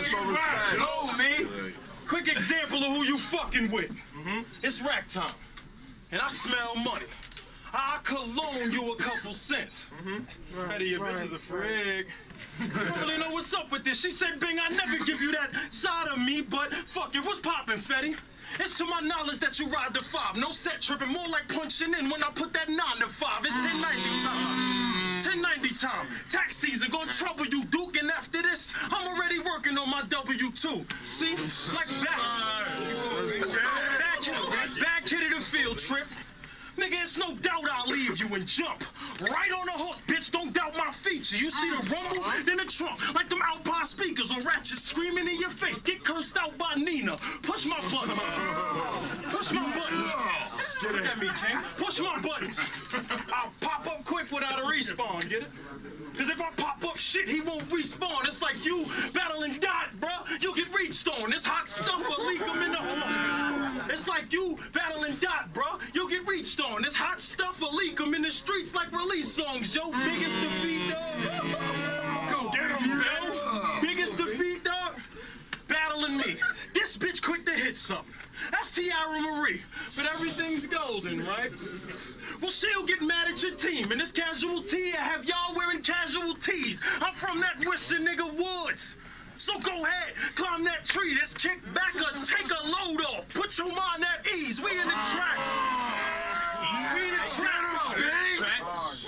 show respect. No, man. Quick example of who you fucking with. It's rack time, and I smell money. I cologne you a couple cents. Fetty, your bitch is a frig. I don't really know what's up with this. She said, Bing, I never give you that side of me, but fuck it, what's poppin', Fetty? It's to my knowledge that you ride the 5. No set tripping, more like punching in when I put that 9 to 5. It's 1090 time. 1090 time. Tax season, gonna trouble you, Duke, and after this, I'm already working on my W2. See? Like bad kid at the field trip. Nigga, it's no doubt I'll leave you and jump. Right on the hook, bitch, don't doubt my feature. You see the rumble, then the trunk. Like them Alpine speakers or ratchets screaming in your face. Get cursed out by Nina. Push my button. Push my buttons. Look at me, King. Push my buttons. I'll pop up quick without a respawn, get it? Cause if I pop up shit, he won't respawn. It's like you battling Dot, bruh. You get reached on. This hot stuff will leak him in the hole. It's like you battling Dot, bruh. You get reached on. This hot stuff will leak him in the streets like release songs. Yo, biggest defeat, dog. Go get him, yo. Biggest defeat, dog. Battling me. This bitch quick to hit something. That's Tiara Marie, but everything's golden, right? Well, she'll get mad at your team, and this casualty, I have y'all wearing casualties. I'm from that wishing nigga woods. So go ahead, climb that tree. This kick back or take a load off. Put your mind at ease. We in the track. We in the track, big.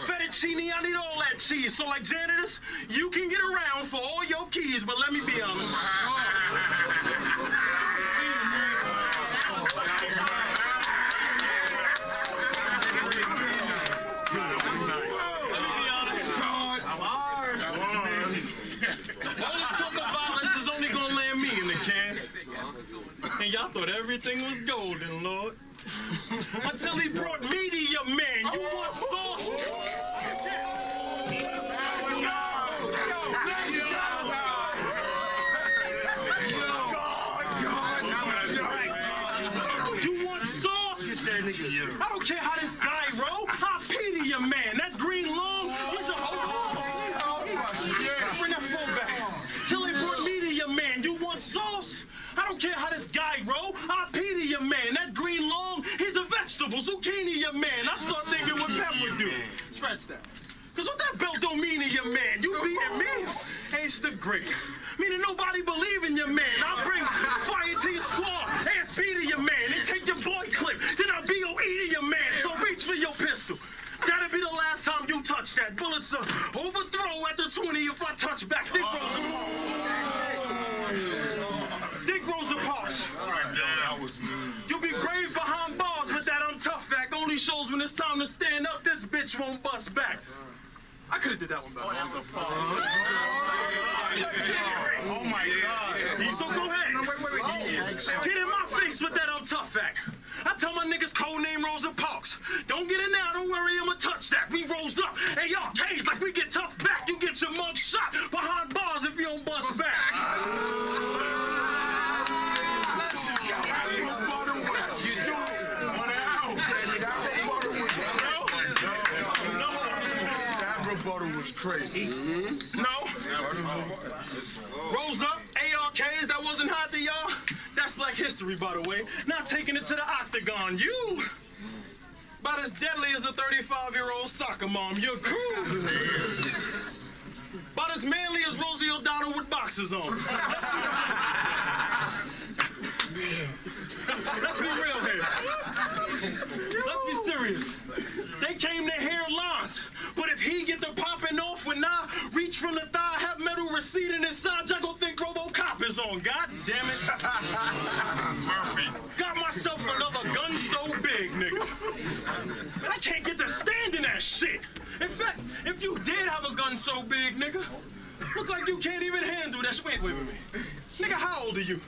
Fettuccine, I need all that cheese. So like janitors, you can get around for all your keys, but let me be honest. And y'all thought everything was golden, Lord. Until he brought me to your man. You want sauce? You want sauce? I don't care how this guy roll. I'll pity your man. That green long, he's a bring that phone back. Till he brought me to your man. You want sauce? I don't care how this guy roll. I'll pity your man. That green long, he's a vegetable. Zucchini your man. I start thinking what Pep would do. Scratch that. Cause what that belt don't mean to your man. You beating me? Ace the great. Meaning nobody believe in your man. I'll bring fire to your squad. ASP to your man. And take your boy clip. Then I'll BOE to your man. So reach for your pistol. That'll be the last time you touch that. Bullets are overthrow at the 20 if I touch back. Dick Rosa Parks. Dick Rosa Parks. You'll be brave behind bars with that I'm tough act. Only shows when it's time to stand up, this bitch won't bust back. I could have did that one better. Oh my God. So go ahead. Get in my face with that I'm tough act. I tell my niggas code name Rosa Parks. Don't get it now, don't worry, I'ma touch that. We rose up. Hey, y'all K's like we get tough back. You get your mug shot behind bars if you don't bust back. Crazy. No. Rose up, ARKs, that wasn't hot to y'all. That's Black History, by the way. Not taking it to the octagon. You about as deadly as a 35-year-old soccer mom. You're cool. About as manly as Rosie O'Donnell with boxers on. Let's be real here. Let's be serious. They came to hair lines, but if he get the popping off when I reach from the thigh, have metal receding inside, y'all gon' think RoboCop is on. God damn it. Murphy. Got myself another gun so big, nigga. I can't get to stand in that shit. In fact, if you did have a gun so big, nigga, look like you can't even handle that. Wait. Nigga, how old are you?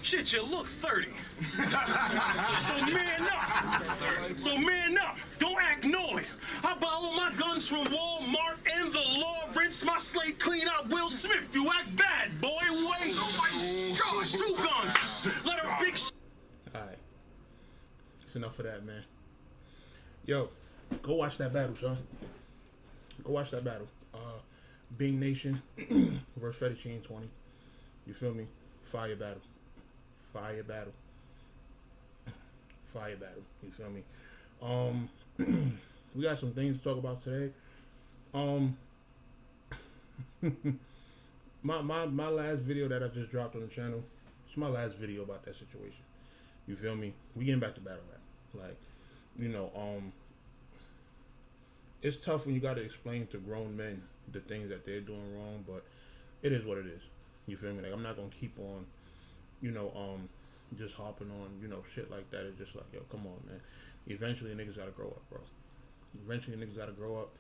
Shit, you look 30. So man up. Don't act annoyed. I buy all my guns from Walmart and the law. Rinse my slate clean out Will Smith. You act bad, boy. Wait. Oh my God. 2 guns. Let her big Alright. That's enough of that, man. Yo, go watch that battle, son. Go watch that battle. Bing Nation versus Fettuccine 20. You feel me? Fire battle. Fire battle. Fire battle. You feel me? We got some things to talk about today. My last video that I just dropped on the channel, it's my last video about that situation. You feel me? We getting back to battle rap. Like, you know, it's tough when you got to explain to grown men the things that they're doing wrong, but it is what it is. You feel me? Like, I'm not gonna keep on, you know, just hopping on, you know, shit like that. It's just like, yo, come on, man. Eventually, niggas gotta grow up, bro. Eventually, niggas gotta grow up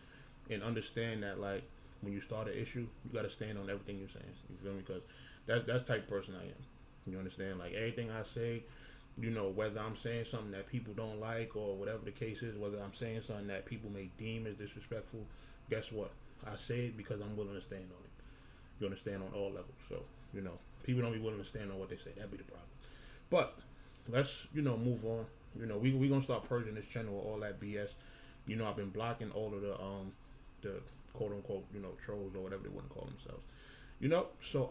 and understand that, like, when you start an issue, you gotta stand on everything you're saying. You feel me? Because that's the type of person I am. You understand? Like, everything I say, you know, whether I'm saying something that people don't like or whatever the case is, whether I'm saying something that people may deem as disrespectful, guess what? I say it because I'm willing to stand on it. You understand? On all levels. So, you know, people don't be willing to stand on what they say. That'd be the problem. But let's, you know, move on. You know, we gonna start purging this channel with all that BS. You know, I've been blocking all of the quote unquote, you know, trolls or whatever they want to call themselves. You know, so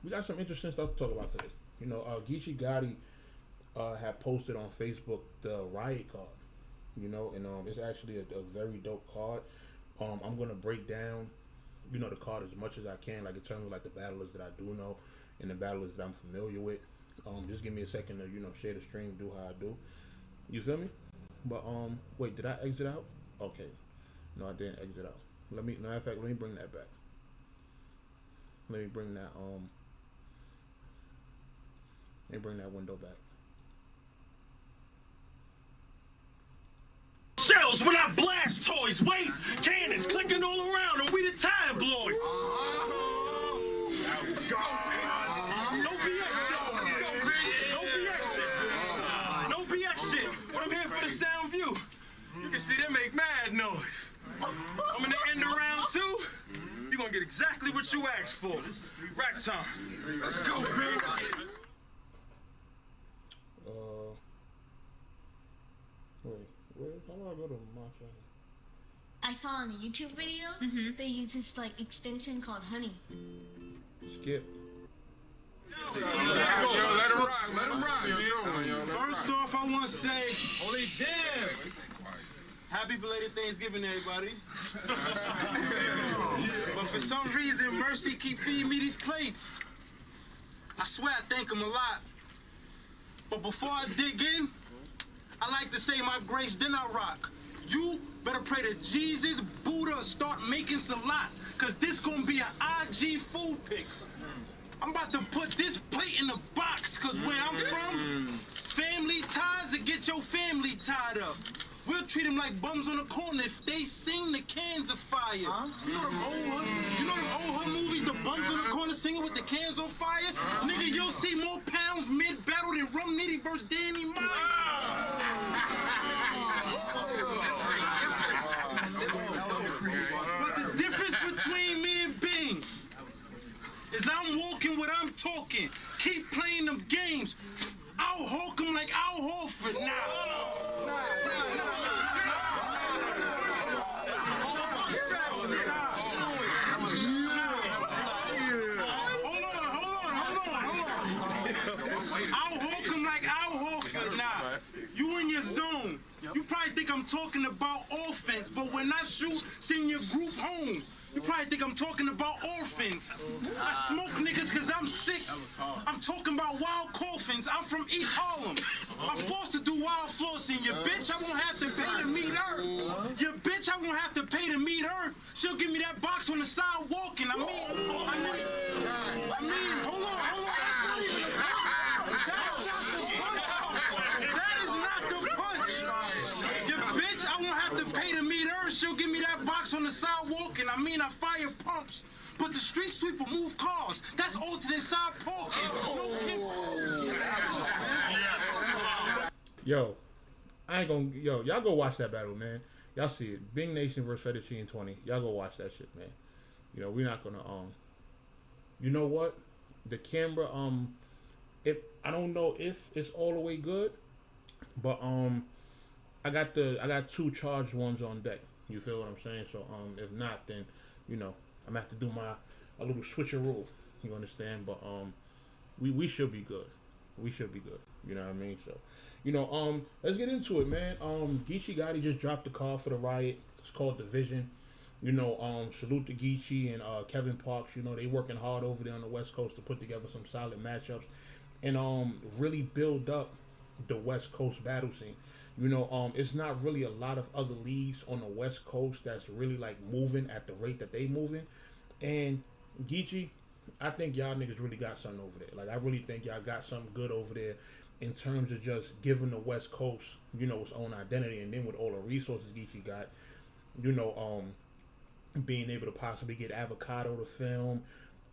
we got some interesting stuff to talk about today. You know, Geechee Gotti had posted on Facebook the Riot card. You know, and it's actually a very dope card. I'm gonna break down, you know, the card as much as I can, like in terms of like the battlers that I do know and the battlers that I'm familiar with. Just give me a second to, you know, share the stream, do how I do. You feel me? But wait, did I exit out? Okay. No, I didn't exit out. Matter of fact, let me bring that back. Let me bring that window back. Shells when I blast toys, wait, cannons clicking all around, and we the tabloids. Let's go. No BX shit. No BX shit. But I'm here for the sound view. You can see they make mad noise. I'm in the end of round 2. You're gonna get exactly what you asked for. Rack time. Let's go, big. Wait, how do I go to my channel? I saw on a YouTube video, they use this like extension called Honey. Skip. Let him rock. First off, I want to say, holy damn! Happy belated Thanksgiving, everybody. But for some reason, Mercy keep feeding me these plates. I swear I thank him a lot. But before I dig in, I like to say my grace, then I rock. You better pray to Jesus, Buddha, start making salat, cause this gonna be an IG food pick. I'm about to put this plate in the box, cause where I'm from, family ties will get your family tied up. We'll treat them like bums on the corner if they sing the cans of fire. Huh? You know them old hood movies, the bums on the corner singing with the cans on fire? Nigga, you'll see more pounds mid-battle than Rum Nitty versus Danny Mike. But the difference between me and Bing is I'm walking what I'm talking. Keep playing them games. I'll hawk them like Al Horford now. I'll hawk them like Al Horford now. You in your zone. You probably think I'm talking about offense, but when I shoot, send your group home. You probably think I'm talking about orphans. I smoke niggas cause I'm sick. I'm talking about wild coffins. I'm from East Harlem. I'm forced to do wild flossing. Your bitch, I won't have to pay to meet her. Your bitch, I won't have to pay to meet her. She'll give me that box on the side walking. I mean, hold on. That is not the punch. Your bitch, I won't have to pay to meet her. She'll give me that box on the sidewalk, and I mean I fire pumps. But the street sweeper move cars. That's alternate side parking. Yo, y'all go watch that battle, man. Y'all see it. Bing Nation versus Fettuccine 20. Y'all go watch that shit, man. You know, we're not gonna you know what? The camera, I don't know if it's all the way good, but I got 2 charged ones on deck. You feel what I'm saying? So if not, then, you know, I'm gonna have to do a little switcheroo. You understand? But we should be good. We should be good. You know what I mean? So, you know, let's get into it, man. Geechee Gotti just dropped the card for the Riot. It's called Division. You know, salute to Geechee and Kevin Parks. You know, they working hard over there on the West Coast to put together some solid matchups and really build up the West Coast battle scene. You know, it's not really a lot of other leagues on the West Coast that's really like moving at the rate that they moving. And Geechee, I think y'all niggas really got something over there. Like, I really think y'all got something good over there in terms of just giving the West Coast, you know, its own identity. And then with all the resources Geechee got, you know, being able to possibly get Avocado to film,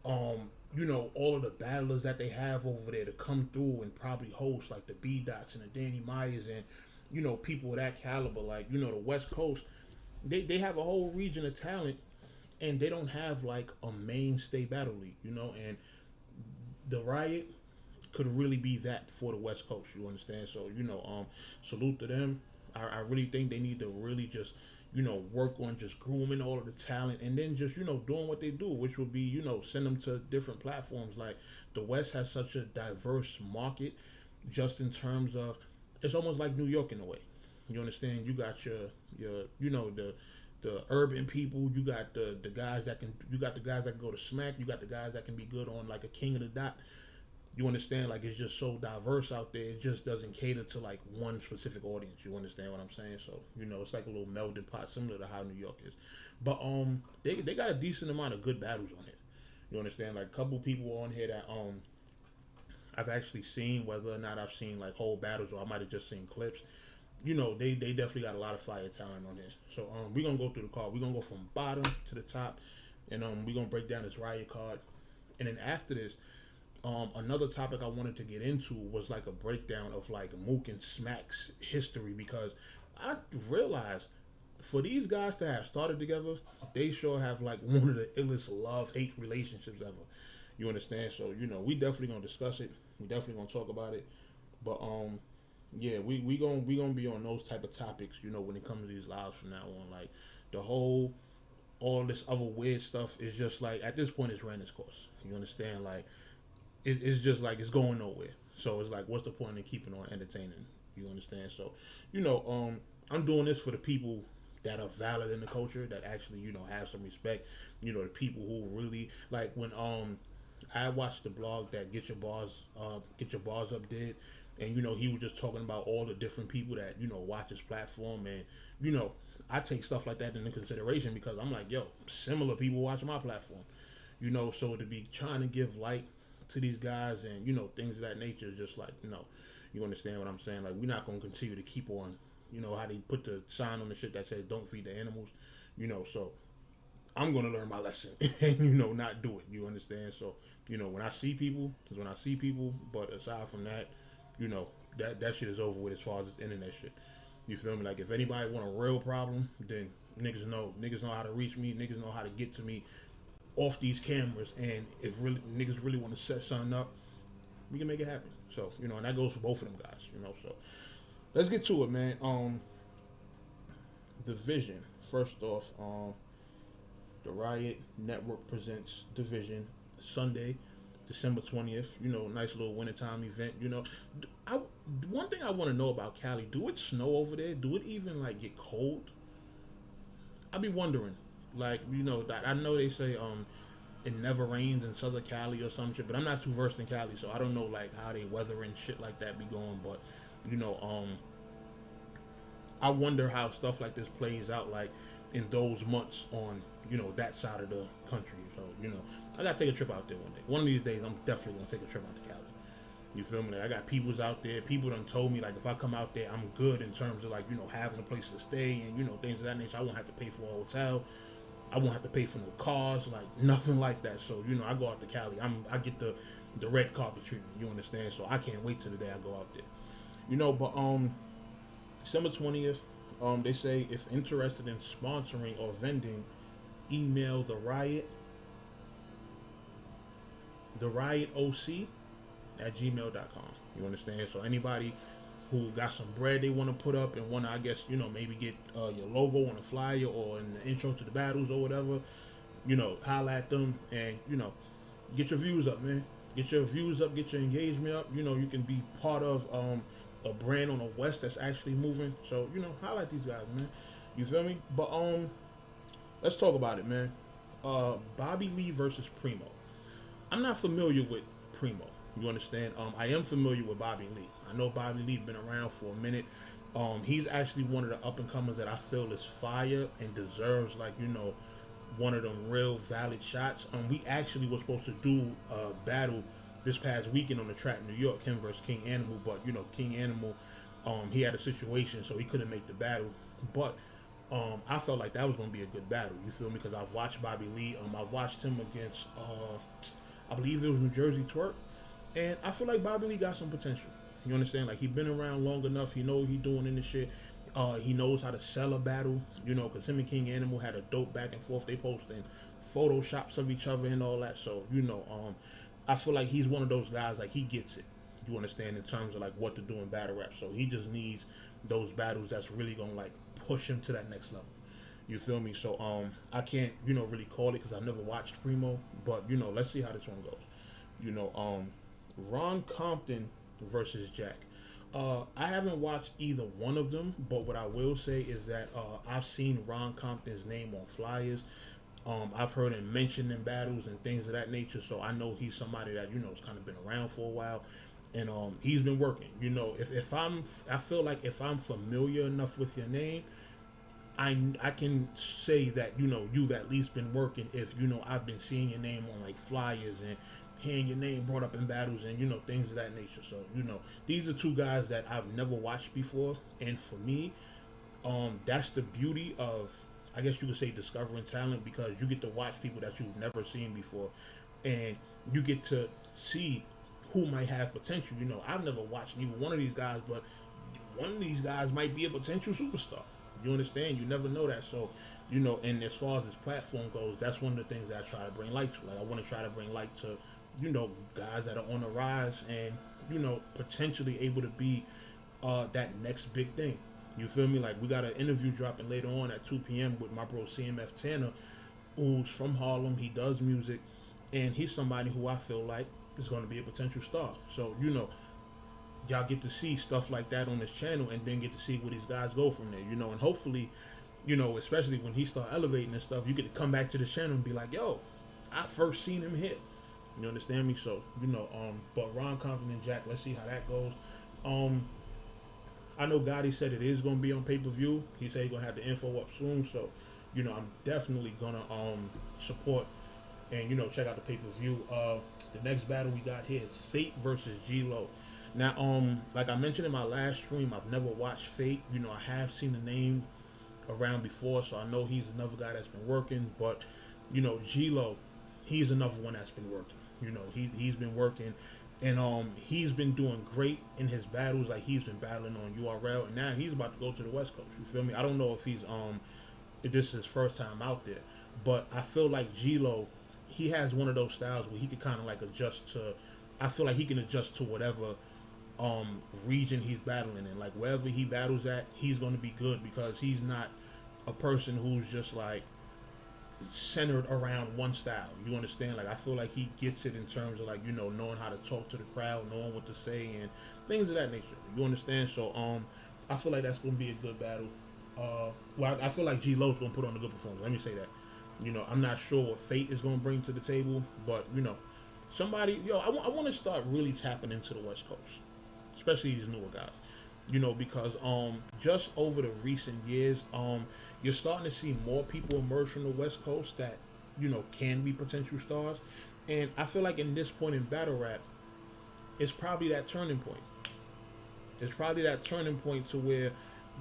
you know, all of the battlers that they have over there to come through and probably host, like the B-Dots and the Danny Myers and, you know, people of that caliber. Like, you know, the West Coast, they have a whole region of talent, and they don't have like a mainstay battle league, you know, and the Riot could really be that for the West Coast, you understand? So, you know, salute to them. I really think they need to really just, you know, work on just grooming all of the talent and then just, you know, doing what they do, which would be, you know, send them to different platforms. Like, the West has such a diverse market just in terms of, it's almost like New York in a way. You understand? You got your you know, the urban people, you got the guys that can, you got the guys that can go to Smack, you got the guys that can be good on like a King of the Dot. You understand? Like, it's just so diverse out there. It just doesn't cater to like one specific audience. You understand what I'm saying? So, you know, it's like a little melting pot, similar to how New York is. But they got a decent amount of good battles on it. You understand? Like, a couple people on here that I've actually seen, whether or not I've seen like whole battles or I might have just seen clips. You know, they definitely got a lot of fire talent on there. So we're gonna go through the card. We're gonna go from bottom to the top, and we're gonna break down this Riot card. And then after this, another topic I wanted to get into was like a breakdown of like Mook and Smack's history, because I realized for these guys to have started together, they sure have like one of the illest love-hate relationships ever. You understand? So, you know, we definitely gonna discuss it. We definitely gonna talk about it. But yeah, we gonna be on those type of topics, you know, when it comes to these lives from now on. Like, the whole, all this other weird stuff is just like, at this point, it's ran its course. You understand? Like, it's just like, it's going nowhere. So it's like, what's the point in keeping on entertaining? You understand? So, you know, I'm doing this for the people that are valid in the culture, that actually, you know, have some respect. You know, the people who really, like, when I watched the blog that Get Your Bars Up did, and, you know, he was just talking about all the different people that, you know, watch his platform. And, you know, I take stuff like that into consideration, because I'm like, yo, similar people watch my platform. You know, so to be trying to give light to these guys and, you know, things of that nature is just like, you know, you understand what I'm saying? Like, we're not going to continue to keep on, you know, how they put the sign on the shit that says don't feed the animals, you know. So I'm going to learn my lesson and, you know, not do it. You understand? So, you know, when I see people, is when I see people. But aside from that, you know, that shit is over with as far as this internet shit. You feel me? Like, if anybody want a real problem, then niggas know how to reach me. Niggas know how to get to me off these cameras. And if really niggas really want to set something up, we can make it happen. So, you know, and that goes for both of them guys, you know. So let's get to it, man. Division. First off, the Riot Network presents Division Sunday, December 20th. You know, nice little wintertime event. You know, one thing I want to know about Cali, do it snow over there? Do it even like get cold? I be wondering. Like, you know, I know they say it never rains in Southern Cali or some shit, but I'm not too versed in Cali, so I don't know like how they weather and shit like that be going. But, you know, I wonder how stuff like this plays out like in those months on, you know, that side of the country. So, you know, I gotta take a trip out there one day. One of these days, I'm definitely gonna take a trip out to Cali. You feel me? Like, I got peoples out there. People done told me, like, if I come out there, I'm good in terms of, like, you know, having a place to stay and, you know, things of that nature. I won't have to pay for a hotel. I won't have to pay for no cars, like, nothing like that. So, you know, I go out to Cali. I get the red carpet treatment, you understand? So I can't wait till the day I go out there. You know, but December 20th, they say if interested in sponsoring or vending, email the Riot OC at gmail.com. You understand? So anybody who got some bread they want to put up and want to, I guess, you know, maybe get your logo on a flyer or in the intro to the battles or whatever, you know, holla at them. And, you know, get your views up, man. Get your views up, get your engagement up. You know, you can be part of a brand on the West that's actually moving. So, you know, highlight these guys, man. You feel me? But let's talk about it, man. Bobby Lee versus Primo. I'm not familiar with Primo. You understand? I am familiar with Bobby Lee. I know Bobby Lee been around for a minute. He's actually one of the up and comers that I feel is fire and deserves, like, you know, one of them real valid shots. We actually were supposed to do a battle this past weekend on the track in New York, him versus King Animal, but you know, King Animal, he had a situation, so he couldn't make the battle. But I felt like that was going to be a good battle. You feel me? Because I've watched Bobby Lee. I've watched him against, I believe it was New Jersey Twerk, and I feel like Bobby Lee got some potential. You understand? Like, he been around long enough. He know what he doing in this shit. He knows how to sell a battle, you know, because him and King Animal had a dope back and forth. They posting photoshops of each other and all that. So, you know, I feel like he's one of those guys, like, he gets it. You understand, in terms of, like, what to do in battle rap. So he just needs those battles that's really going to, like, push him to that next level. You feel me? So, I can't, you know, really call it because I've never watched Primo. But, you know, let's see how this one goes. You know, Ron Compton versus Jack. I haven't watched either one of them, but what I will say is that I've seen Ron Compton's name on flyers. I've heard him mentioned in battles and things of that nature, so I know he's somebody that, you know, has kind of been around for a while, and he's been working. You know, I feel like if I'm familiar enough with your name, I can say that, you know, you've at least been working if, you know, I've been seeing your name on, like, flyers and hearing your name brought up in battles and, you know, things of that nature. So, you know, these are two guys that I've never watched before, and for me, that's the beauty of, I guess you could say, discovering talent, because you get to watch people that you've never seen before, and you get to see who might have potential. You know, I've never watched even one of these guys, but one of these guys might be a potential superstar. You understand? You never know that. So, you know, and as far as this platform goes, that's one of the things that I try to bring light to. Like, I want to try to bring light to, you know, guys that are on the rise and, you know, potentially able to be that next big thing. You feel me? Like, we got an interview dropping later on at 2 p.m. with my bro CMF Tanner, who's from Harlem. He does music, and he's somebody who I feel like is going to be a potential star. So, you know, y'all get to see stuff like that on this channel, and then get to see where these guys go from there, you know, and hopefully, you know, especially when he start elevating and stuff, you get to come back to the channel and be like, yo, I first seen him here. You understand me? So, you know, but Ron Compton and Jack, let's see how that goes. I know Gotti said it is going to be on pay-per-view. He said he's going to have the info up soon. So, you know, I'm definitely going to support and, you know, check out the pay-per-view. The next battle we got here is Fate versus G-Lo. Now, like I mentioned in my last stream, I've never watched Fate. You know, I have seen the name around before, so I know he's another guy that's been working. But, you know, G-Lo, he's another one that's been working. You know, he's been working, and he's been doing great in his battles. Like, he's been battling on URL, and now he's about to go to the West Coast. You feel me? I don't know if he's if this is his first time out there, but I feel like G-Lo, he has one of those styles where he could kind of like adjust to. I feel like he can adjust to whatever region he's battling in. Like, wherever he battles at, he's going to be good, because he's not a person who's just like centered around one style. You understand? Like, I feel like he gets it in terms of, like, you know, knowing how to talk to the crowd, knowing what to say, and things of that nature. You understand? So I feel like that's going to be a good battle. Well, I feel like G-Lo's going to put on a good performance. Let me say that. You know, I'm not sure what Fate is going to bring to the table, but, you know, somebody, yo, I want to start really tapping into the West Coast, especially these newer guys. You know, because just over the recent years, you're starting to see more people emerge from the West Coast that, you know, can be potential stars. And I feel like in this point in battle rap, it's probably that turning point. It's probably that turning point to where,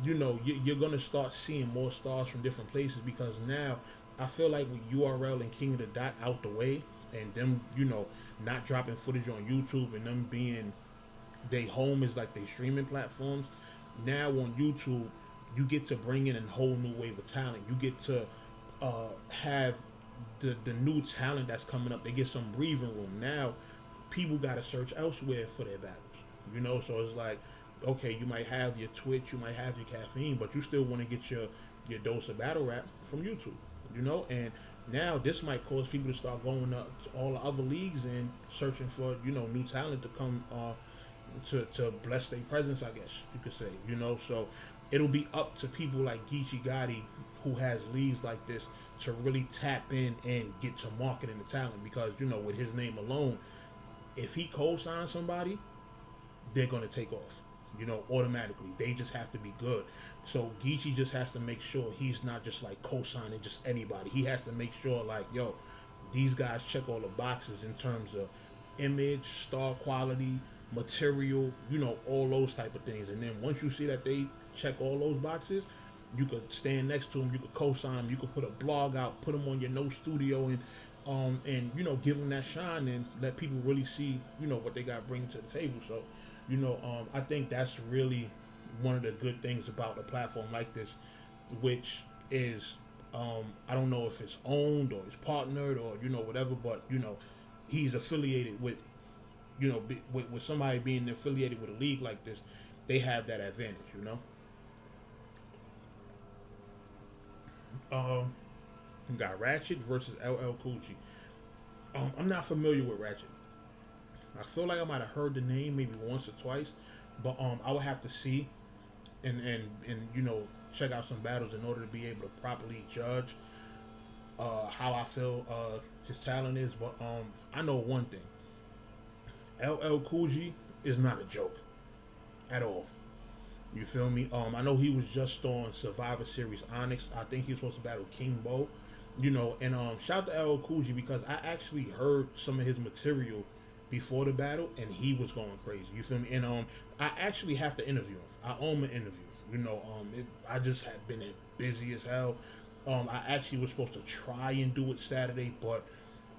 you know, you're going to start seeing more stars from different places, because now I feel like with URL and King of the Dot out the way, and them, you know, not dropping footage on YouTube, and them being, they home is like they streaming platforms. Now on YouTube, you get to bring in a whole new wave of talent. You get to have the new talent that's coming up. They get some breathing room. Now people got to search elsewhere for their battles, you know. So it's like, okay, you might have your Twitch, you might have your caffeine, but you still want to get your dose of battle rap from YouTube. you know. And now this might cause people to start going up to all the other leagues and searching for, you know, new talent to come to bless their presence, I guess you could say, you know. So it'll be up to people like Geechee Gotti, who has leagues like this, to really tap in and get to marketing the talent, because, you know, with his name alone, if he co-signs somebody, they're going to take off, you know, automatically. They just have to be good. So Geechee just has to make sure he's not just like co-signing just anybody. He has to make sure, like, yo, these guys check all the boxes in terms of image, star quality, material, you know, all those type of things. And then once you see that they check all those boxes, you could stand next to them, you could co-sign them, you could put a blog out, put them on your No Studio, and you know, give them that shine and let people really see, you know, what they got bringing to the table. So, you know, I think that's really one of the good things about a platform like this, which is, I don't know if it's owned or it's partnered or, you know, whatever, but, you know, he's affiliated with, you know, with somebody being affiliated with a league like this, they have that advantage, you know. We got Ratchet versus LL Cool G. I'm not familiar with Ratchet. I feel like I might have heard the name maybe once or twice, but I would have to see and you know, check out some battles in order to be able to properly judge how I feel his talent is. But I know one thing: LL Cool G is not a joke at all. You feel me? I know he was just on Survivor Series Onyx. I think he was supposed to battle King Bo. You know, and shout out to LL Cool G, because I actually heard some of his material before the battle, and he was going crazy. You feel me? And I actually have to interview him. I owe him an interview. You know, I just had been busy as hell. I actually was supposed to try and do it Saturday, but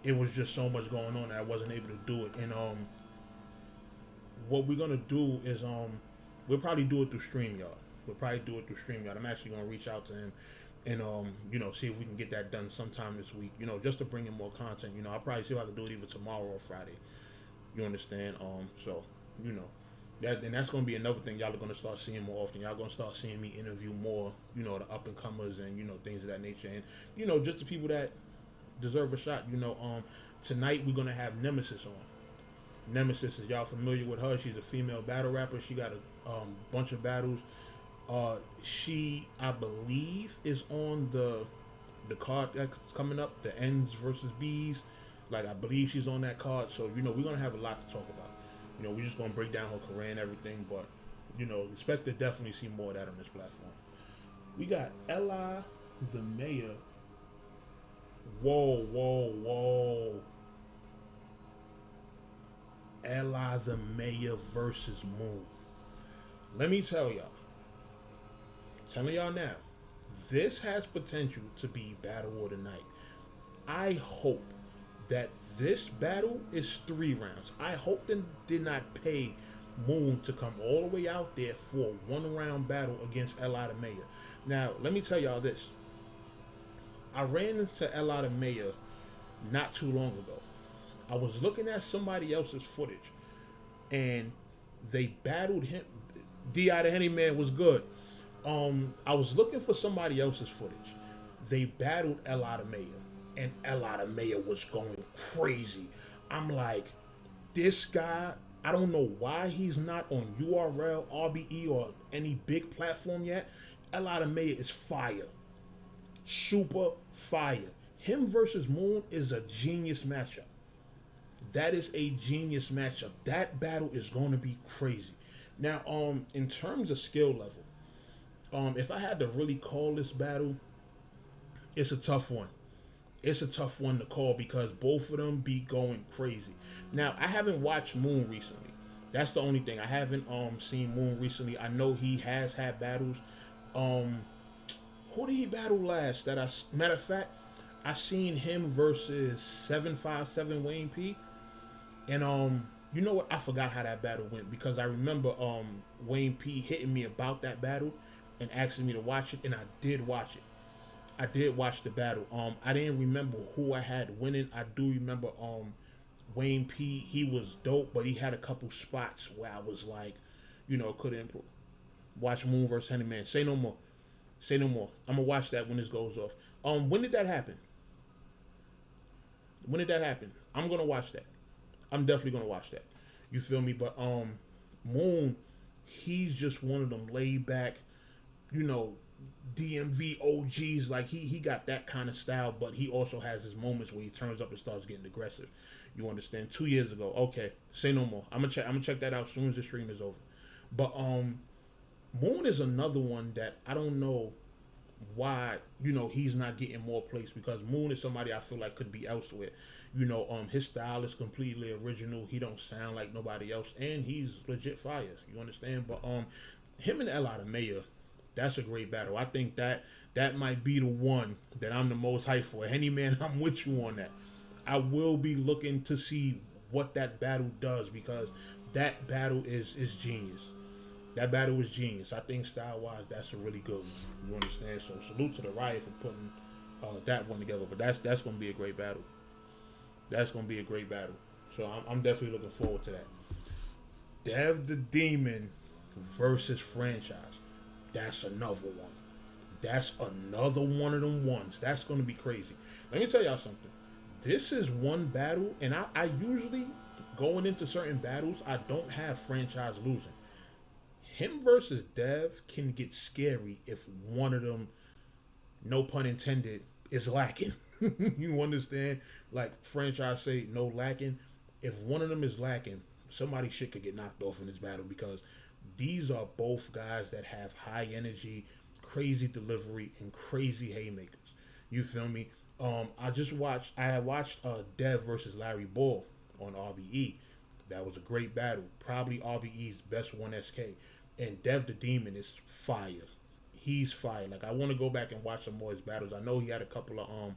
it was just so much going on that I wasn't able to do it. And what we're gonna do is we'll probably do it through StreamYard. I'm actually gonna reach out to him and you know, see if we can get that done sometime this week, you know, just to bring in more content. You know, I'll probably see if I can do it either tomorrow or Friday. You understand? So, you know, that's gonna be another thing y'all are gonna start seeing more often. Y'all gonna start seeing me interview more, you know, the up and comers and, you know, things of that nature, and, you know, just the people that deserve a shot. You know, tonight we're gonna have Nemesis on. Nemesis, is y'all familiar with her? She's a female battle rapper. She got a bunch of battles. She, I believe, is on the card that's coming up, the N's versus B's. Like, I believe she's on that card. So, you know, we're gonna have a lot to talk about. You know, we're just gonna break down her career and everything. But, you know, expect to definitely see more of that on this platform. We got Ella the Mayor. Whoa. Ella the Mayor versus Moon. Let me tell y'all. Telling y'all now, this has potential to be Battle of the Night. I hope that this battle is 3 rounds. I hope they did not pay Moon to come all the way out there for a 1-round battle against Ella the Mayor. Now, let me tell y'all this. I ran into Ella the Mayor not too long ago. I was looking at somebody else's footage, and they battled him. D.I. the Henny Man was good. I was looking for somebody else's footage. They battled Ella the Mayor, and Ella the Mayor was going crazy. I'm like, this guy, I don't know why he's not on URL, RBE, or any big platform yet. Ella the Mayor is fire. Super fire. Him versus Moon is a genius matchup. That is a genius matchup. That battle is going to be crazy. Now, in terms of skill level, if I had to really call this battle, it's a tough one. It's a tough one to call because both of them be going crazy. Now, I haven't watched Moon recently. That's the only thing. I haven't seen Moon recently. I know he has had battles. Who did he battle last? Matter of fact, I seen him versus 757 Wayne P. And you know what? I forgot how that battle went because I remember Wayne P hitting me about that battle and asking me to watch it, and I did watch it. I did watch the battle. I didn't remember who I had winning. I do remember Wayne P. He was dope, but he had a couple spots where I was like, you know, could improve. Watch Moon versus Henny Man. Say no more. Say no more. I'm gonna watch that when this goes off. When did that happen? When did that happen? I'm gonna watch that. I'm definitely gonna watch that. You feel me? But Moon, he's just one of them laid back, you know, DMV OGs. Like he got that kind of style, but he also has his moments where he turns up and starts getting aggressive. You understand? 2 years ago, okay, say no more. I'm gonna check that out as soon as the stream is over. But Moon is another one that I don't know why, you know, he's not getting more plays, because Moon is somebody I feel like could be elsewhere. You know, his style is completely original. He don't sound like nobody else, and he's legit fire. You understand? But him and El Mayor, that's a great battle. I think that might be the one that I'm the most hyped for. Henny man, I'm with you on that. I will be looking to see what that battle does, because that battle is genius. That battle was genius. I think style-wise, that's a really good one. You understand? So salute to the Riot for putting that one together. But that's going to be a great battle. That's going to be a great battle. So I'm definitely looking forward to that. Dev the Demon versus Franchise. That's another one. That's another one of them ones. That's going to be crazy. Let me tell y'all something. This is one battle, and I usually, going into certain battles, I don't have Franchise losing. Him versus Dev can get scary if one of them, no pun intended, is lacking. You understand? Like Franchise say, no lacking. If one of them is lacking, somebody shit could get knocked off in this battle, because these are both guys that have high energy, crazy delivery, and crazy haymakers. You feel me? I had watched Dev versus Larry Ball on RBE. That was a great battle. Probably RBE's best 1SK. And Dev the Demon is fire. He's fire. Like, I want to go back and watch some more of his battles. I know he had a couple of I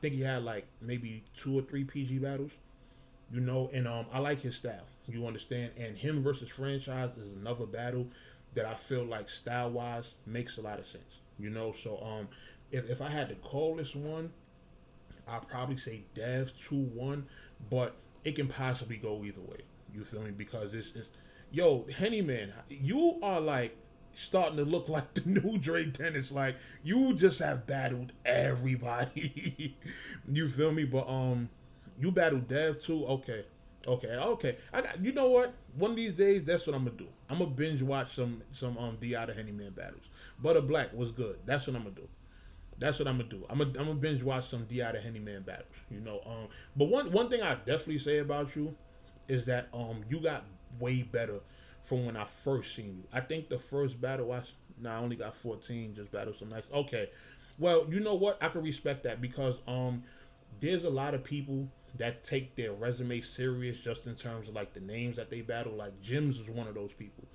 think he had like maybe 2 or 3 PG battles. You know, and I like his style. You understand? And him versus Franchise is another battle that I feel like style-wise makes a lot of sense. You know, so if I had to call this one, I'd probably say Dev 2-1, but it can possibly go either way. You feel me? Because it's yo, Henny man, you are like starting to look like the new Dre Dennis. Like, you just have battled everybody. You feel me? But you battled Dev too. Okay. I got, you know what? One of these days, that's what I'm gonna do. I'm gonna binge watch some D.I. the Henny man battles. Butter Black was good. That's what I'm gonna do. I'm gonna binge watch some D.I. the Henny man battles. You know. But one thing I definitely say about you is that you got way better from when I first seen you. I think the first battle I only got 14, just battled some nice. Okay, well, you know what? I can respect that, because there's a lot of people that take their resume serious just in terms of like the names that they battle. Like Jims was one of those people.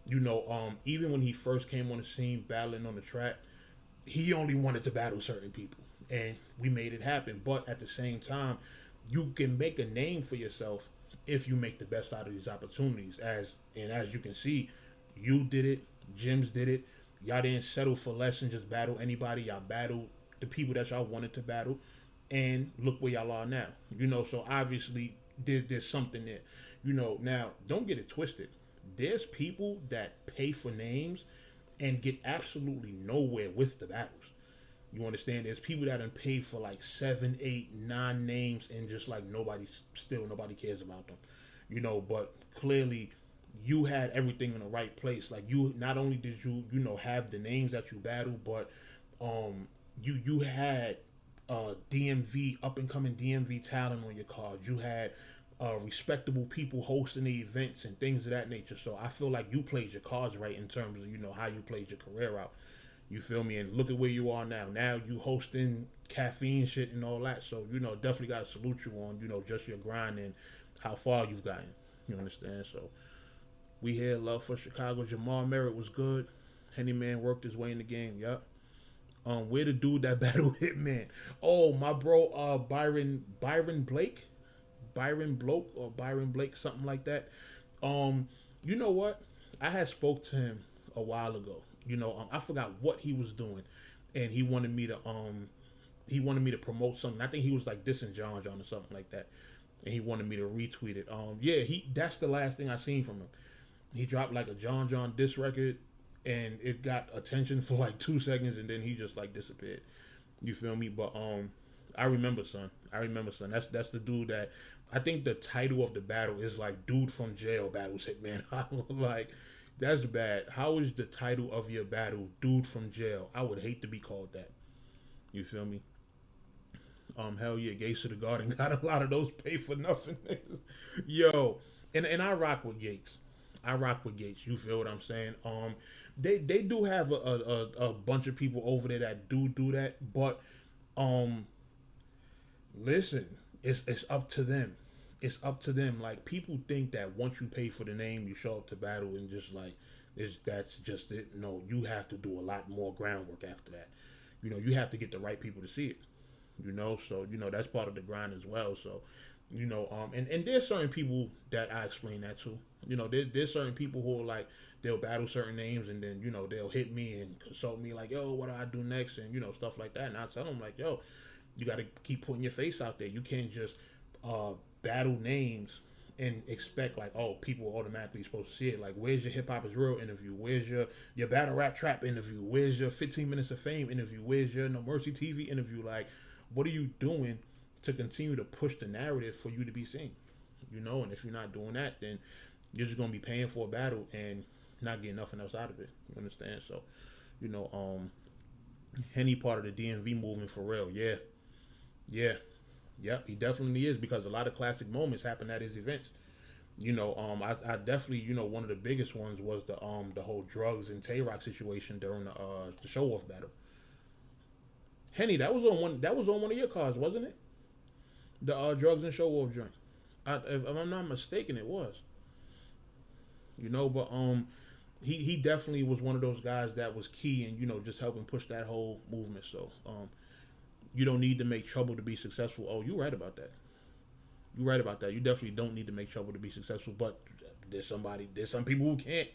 You know, even when he first came on the scene battling on the track, he only wanted to battle certain people, and we made it happen. But at the same time, you can make a name for yourself if you make the best out of these opportunities. As you can see, you did it, Jims did it. Y'all didn't settle for less and just battle anybody. Y'all battled the people that y'all wanted to battle, and look where y'all are now. You know, so obviously there's something there. You know, now don't get it twisted. There's people that pay for names and get absolutely nowhere with the battles. You understand? There's people that done paid for like 7, 8, 9 names, and just like nobody cares about them. You know, but clearly you had everything in the right place. Like, you not only did you have the names that you battled, but you had DMV, up and coming DMV talent on your card. You had respectable people hosting the events and things of that nature. So I feel like you played your cards right in terms of, how you played your career out. You feel me? And look at where you are now. Now you hosting caffeine shit and all that. So, definitely got to salute you on, just your grind and how far you've gotten. You understand? So we here, love for Chicago. Jamal Merritt was good. Henny man worked his way in the game. Yup. Where the dude that battle Hitman? Oh, my bro, Byron Blake? Byron Blake, something like that. You know what? I had spoke to him a while ago. I forgot what he was doing, and he wanted me to promote something. I think he was like dissing John or something like that, and he wanted me to retweet it. That's the last thing I seen from him. He dropped like a John diss record and it got attention for like 2 seconds, and then he just like disappeared. You feel me? But I remember, son. That's the dude that I think the title of the battle is like "Dude from Jail Battles Hitman." Like, that's bad. How is the title of your battle "Dude from Jail"? I would hate to be called that. You feel me? Hell yeah, Gates to the Garden got a lot of those pay for nothing niggas. Yo, and I rock with Gates. You feel what I'm saying? They do have a bunch of people over there that do that, but listen, it's up to them. It's up to them. Like, people think that once you pay for the name, you show up to battle and just like that's just it. No, you have to do a lot more groundwork after that. You know, you have to get the right people to see it. You know, so you know that's part of the grind as well. So, you know, and there's certain people that I explain that to. You know, there's certain people who are like, they'll battle certain names and then, you know, they'll hit me and consult me like, yo, what do I do next? And, you know, stuff like that. And I tell them like, yo, you got to keep putting your face out there. You can't just battle names and expect like, oh, people are automatically supposed to see it. Like, where's your Hip Hop Is Real interview? Where's your Battle Rap Trap interview? Where's your 15 Minutes of Fame interview? Where's your No Mercy TV interview? Like, what are you doing to continue to push the narrative for you to be seen? You know, and if you're not doing that, then you're just gonna be paying for a battle and not getting nothing else out of it. You understand? So, you know, Henny part of the DMV movement for Rell. Yeah. Yep, he definitely is, because a lot of classic moments happen at his events. You know, I definitely, you know, one of the biggest ones was the whole drugs and Tay-Rock situation during the show off battle. Henny, that was on one of your cards, wasn't it? The drugs and show off joint. If I'm not mistaken, it was. You know, but he definitely was one of those guys that was key in, you know, just helping push that whole movement. So you don't need to make trouble to be successful. Oh, you're right about that. You definitely don't need to make trouble to be successful. But there's some people who can't.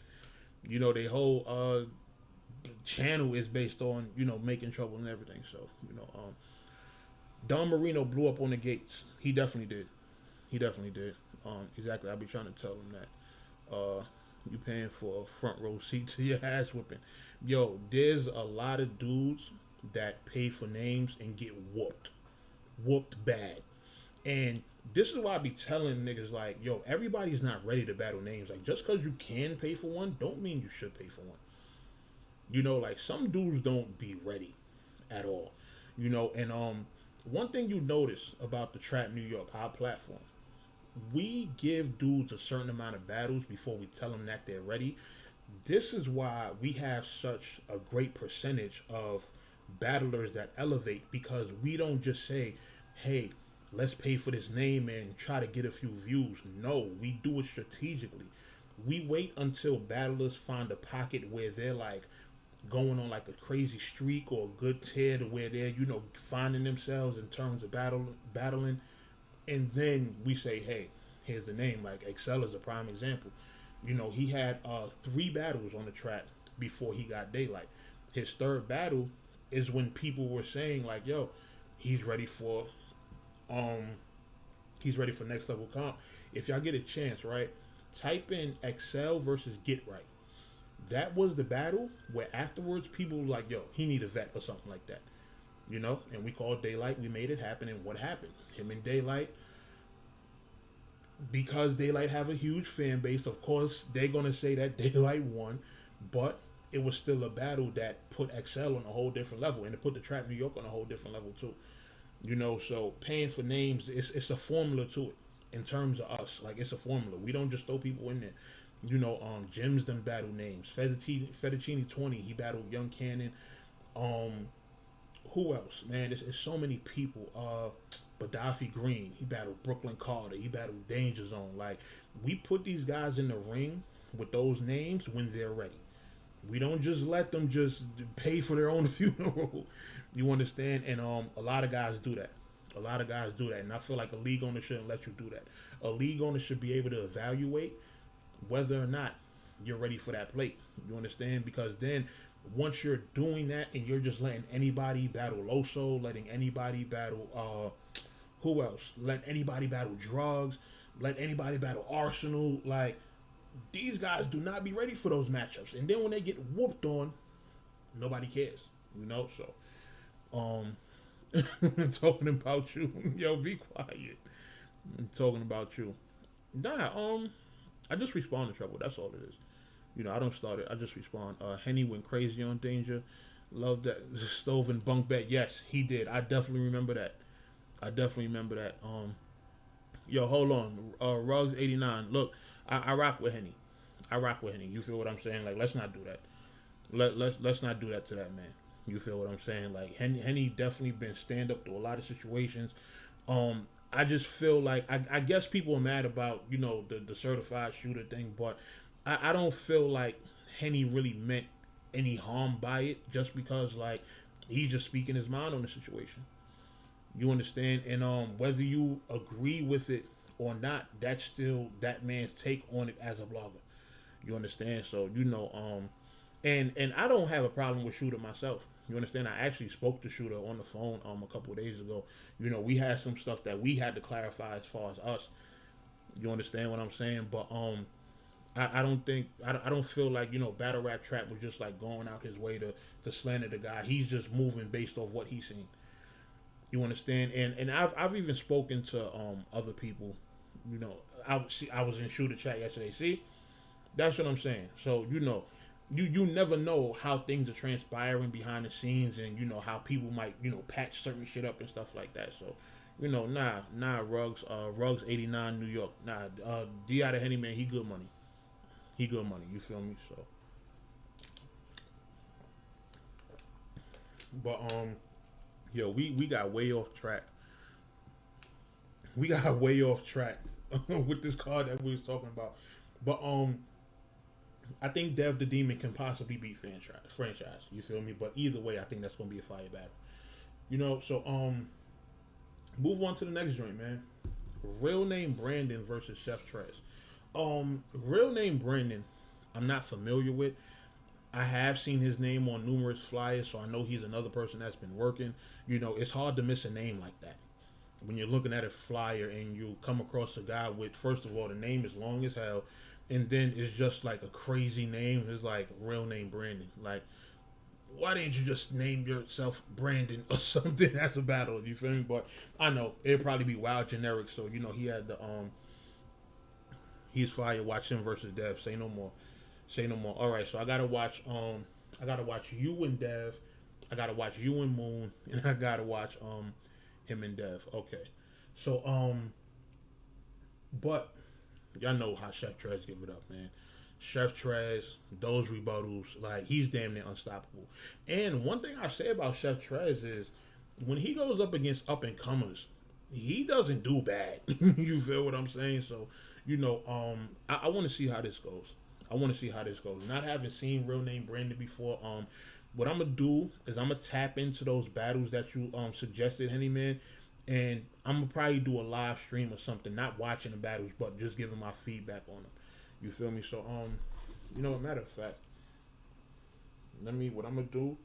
You know, their whole channel is based on, you know, making trouble and everything. So, you know, Don Marino blew up on the Gates. He definitely did. Exactly. I'll be trying to tell him that. You paying for a front row seat to your ass whipping. Yo, there's a lot of dudes that pay for names and get whooped bad. And this is why I be telling niggas like, yo, everybody's not ready to battle names. Like, just because you can pay for one, don't mean you should pay for one. You know, like, some dudes don't be ready at all. You know, and one thing you notice about the Trap New York, our platform, we give dudes a certain amount of battles before we tell them that they're ready. This is why we have such a great percentage of battlers that elevate, because we don't just say, hey, let's pay for this name and try to get a few views. No, we do it strategically. We wait until battlers find a pocket where they're like going on like a crazy streak or a good tear to where they're, you know, finding themselves in terms of battling. And then we say, hey, here's the name. Like, Excel is a prime example. You know, he had 3 battles on the track before he got Daylight. His third battle is when people were saying like, yo, he's ready for next level comp. If y'all get a chance, right, type in Excel versus Get Right. That was the battle where afterwards people were like, yo, he need a vet or something like that. You know, and we called Daylight, we made it happen, and what happened? Him and Daylight, because Daylight have a huge fan base, of course, they're going to say that Daylight won, but it was still a battle that put XL on a whole different level, and it put the Trap New York on a whole different level too. You know, so paying for names, it's a formula to it in terms of us. Like, it's a formula. We don't just throw people in there. You know, Jim's done battle names. Fettuccine 20, he battled Young Cannon. Who else? Man, there's so many people. Gaddafi Green, he battled Brooklyn Carter, he battled Danger Zone. Like, we put these guys in the ring with those names when they're ready. We don't just let them just pay for their own funeral. You understand? And a lot of guys do that. And I feel like a league owner shouldn't let you do that. A league owner should be able to evaluate whether or not you're ready for that plate. You understand? Because then once you're doing that and you're just letting anybody battle Loso, letting anybody battle who else? Let anybody battle Drugs, let anybody battle Arsenal, like, these guys do not be ready for those matchups. And then when they get whooped on, nobody cares. You know, so talking about you. Yo, be quiet. I'm talking about you. Nah, I just respond to trouble. That's all it is. You know, I don't start it. I just respond. Henny went crazy on Danger. Love that stove and bunk bed. Yes, he did. I definitely remember that. Yo, hold on. Rugs 89. Look, I rock with Henny. You feel what I'm saying? Like, let's not do that. Let's not do that to that man. You feel what I'm saying? Like, Henny definitely been stand up to a lot of situations. I just feel like I guess people are mad about, you know, the certified shooter thing, but I don't feel like Henny really meant any harm by it, just because like he's just speaking his mind on the situation. You understand? And whether you agree with it or not, that's still that man's take on it as a blogger. You understand? So, you know, and I don't have a problem with Shooter myself. You understand? I actually spoke to Shooter on the phone a couple of days ago. You know, we had some stuff that we had to clarify as far as us. You understand what I'm saying? But I don't feel like, you know, Battle Rap Trap was just like going out his way to slander the guy. He's just moving based off what he's seen. You understand? And I've even spoken to other people. You know, I was in Shooter chat yesterday. See, that's what I'm saying. So, you know, you never know how things are transpiring behind the scenes, and you know how people might, you know, patch certain shit up and stuff like that. So, you know, nah, Rugs 89 New York. Nah, D out of Henny, man, he good money. You feel me? So, but yo, we got way off track. With this card that we was talking about. But I think Dev the Demon can possibly beat franchise. You feel me? But either way, I think that's gonna be a fire battle. You know, so move on to the next joint, man. Real Name Brandon versus Chef Trez. Real Name Brandon, I'm not familiar with. I have seen his name on numerous flyers, so I know he's another person that's been working. You know, it's hard to miss a name like that. When you're looking at a flyer and you come across a guy with, first of all, the name is long as hell, and then it's just like a crazy name. It's like Real Name Brandon. Like, why didn't you just name yourself Brandon or something? That's a battle, you feel me? But I know it'd probably be wild generic, so you know he had the he's fire. Watch him versus Dev. Say no more. All right, so I gotta watch you and Dev. I gotta watch you and Moon, and I gotta watch him and Dev. Okay, so but y'all know how Chef Trez give it up, man. Chef Trez, those rebuttals, like he's damn near unstoppable. And one thing I say about Chef Trez is when he goes up against up and comers, he doesn't do bad. You feel what I'm saying? So, you know, I want to see how this goes. Not having seen Real Name Brandon before, what I'm gonna do is I'm gonna tap into those battles that you suggested, Henny Man, and I'm gonna probably do a live stream or something, not watching the battles, but just giving my feedback on them. You feel me? So you know, a matter of fact, what I'm gonna do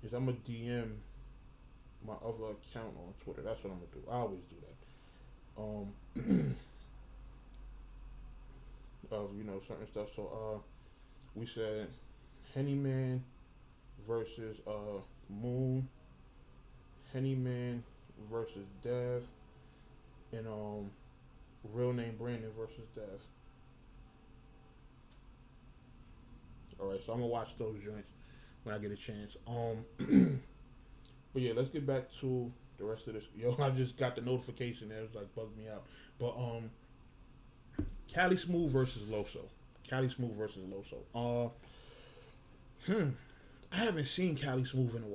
is I'm gonna DM my other account on Twitter. That's what I'm gonna do. I always do that. Of, you know, certain stuff. So we said Henny Man versus Moon, Henny Man versus Dev, and Real Name Brandon versus Dev. Alright, so I'm gonna watch those joints when I get a chance. But yeah, let's get back to the rest of this. Yo, I just got the notification there. It was like bugged me out. But Cali Smooth versus Loso. I haven't seen Cali Smooth in a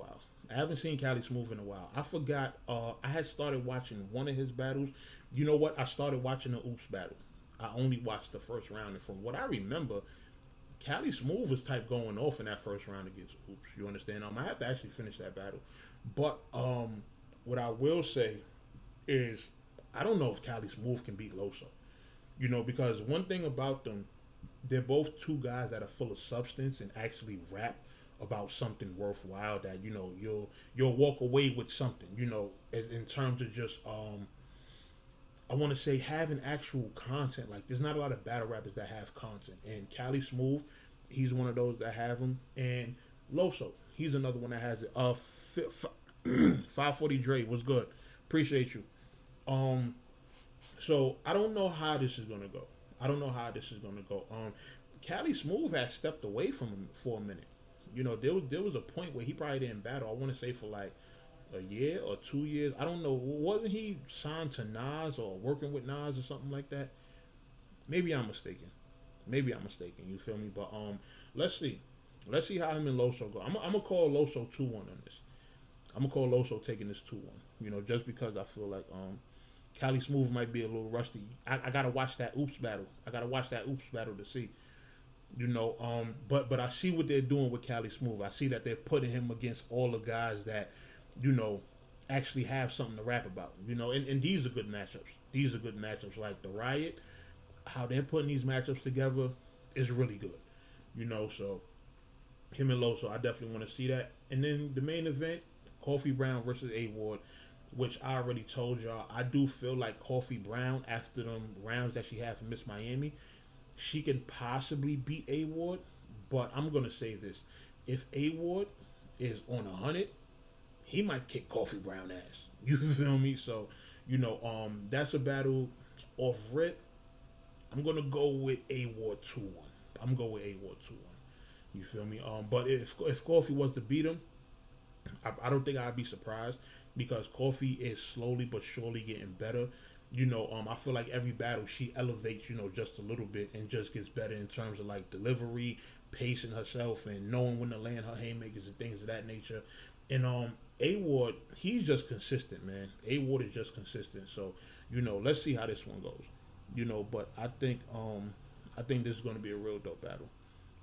while. I forgot. I had started watching one of his battles. You know what? I started watching the Oops battle. I only watched the first round, and from what I remember, Cali Smooth was type going off in that first round against Oops. You understand? I have to actually finish that battle. But what I will say is I don't know if Cali Smooth can beat Loso. You know, because one thing about them, they're both two guys that are full of substance and actually rap about something worthwhile that, you know, you'll walk away with something, you know, in terms of just I want to say having actual content. Like, there's not a lot of battle rappers that have content. And Cali Smooth, he's one of those that have them. And Loso, he's another one that has it. 540 Dre, what's good? Appreciate you. So I don't know how this is gonna go. Cali Smooth had stepped away from him for a minute. You know, there was a point where he probably didn't battle. I want to say for like a year or 2 years. I don't know. Wasn't he signed to Nas or working with Nas or something like that? Maybe I'm mistaken. You feel me? But let's see how him and Loso go. I'm gonna call Loso 2-1 on this. I'm gonna call Loso taking this 2-1. You know, just because I feel like Cali Smooth might be a little rusty. I gotta watch that Oops battle. To see. You know, but I see what they're doing with Cali Smooth. I see that they're putting him against all the guys that, you know, actually have something to rap about. You know, and these are good matchups. Like the Riot, how they're putting these matchups together is really good. You know, so him and Loso, I definitely want to see that. And then the main event, Coffee Brown versus A Ward, which I already told y'all. I do feel like Coffee Brown, after them rounds that she had for Miss Miami, she can possibly beat A Ward. But I'm gonna say this: if A Ward is on 100, he might kick Coffee Brown ass. You feel me? So, you know, that's a battle off rip. I'm gonna go with A Ward 2-1. You feel me? But if Coffee was to beat him, I don't think I'd be surprised, because Coffee is slowly but surely getting better. You know, I feel like every battle she elevates, you know, just a little bit and just gets better in terms of like delivery, pacing herself, and knowing when to land her haymakers and things of that nature. And A Ward, he's just consistent, man. A Ward is just consistent. So, you know, let's see how this one goes. You know, but I think this is going to be a real dope battle.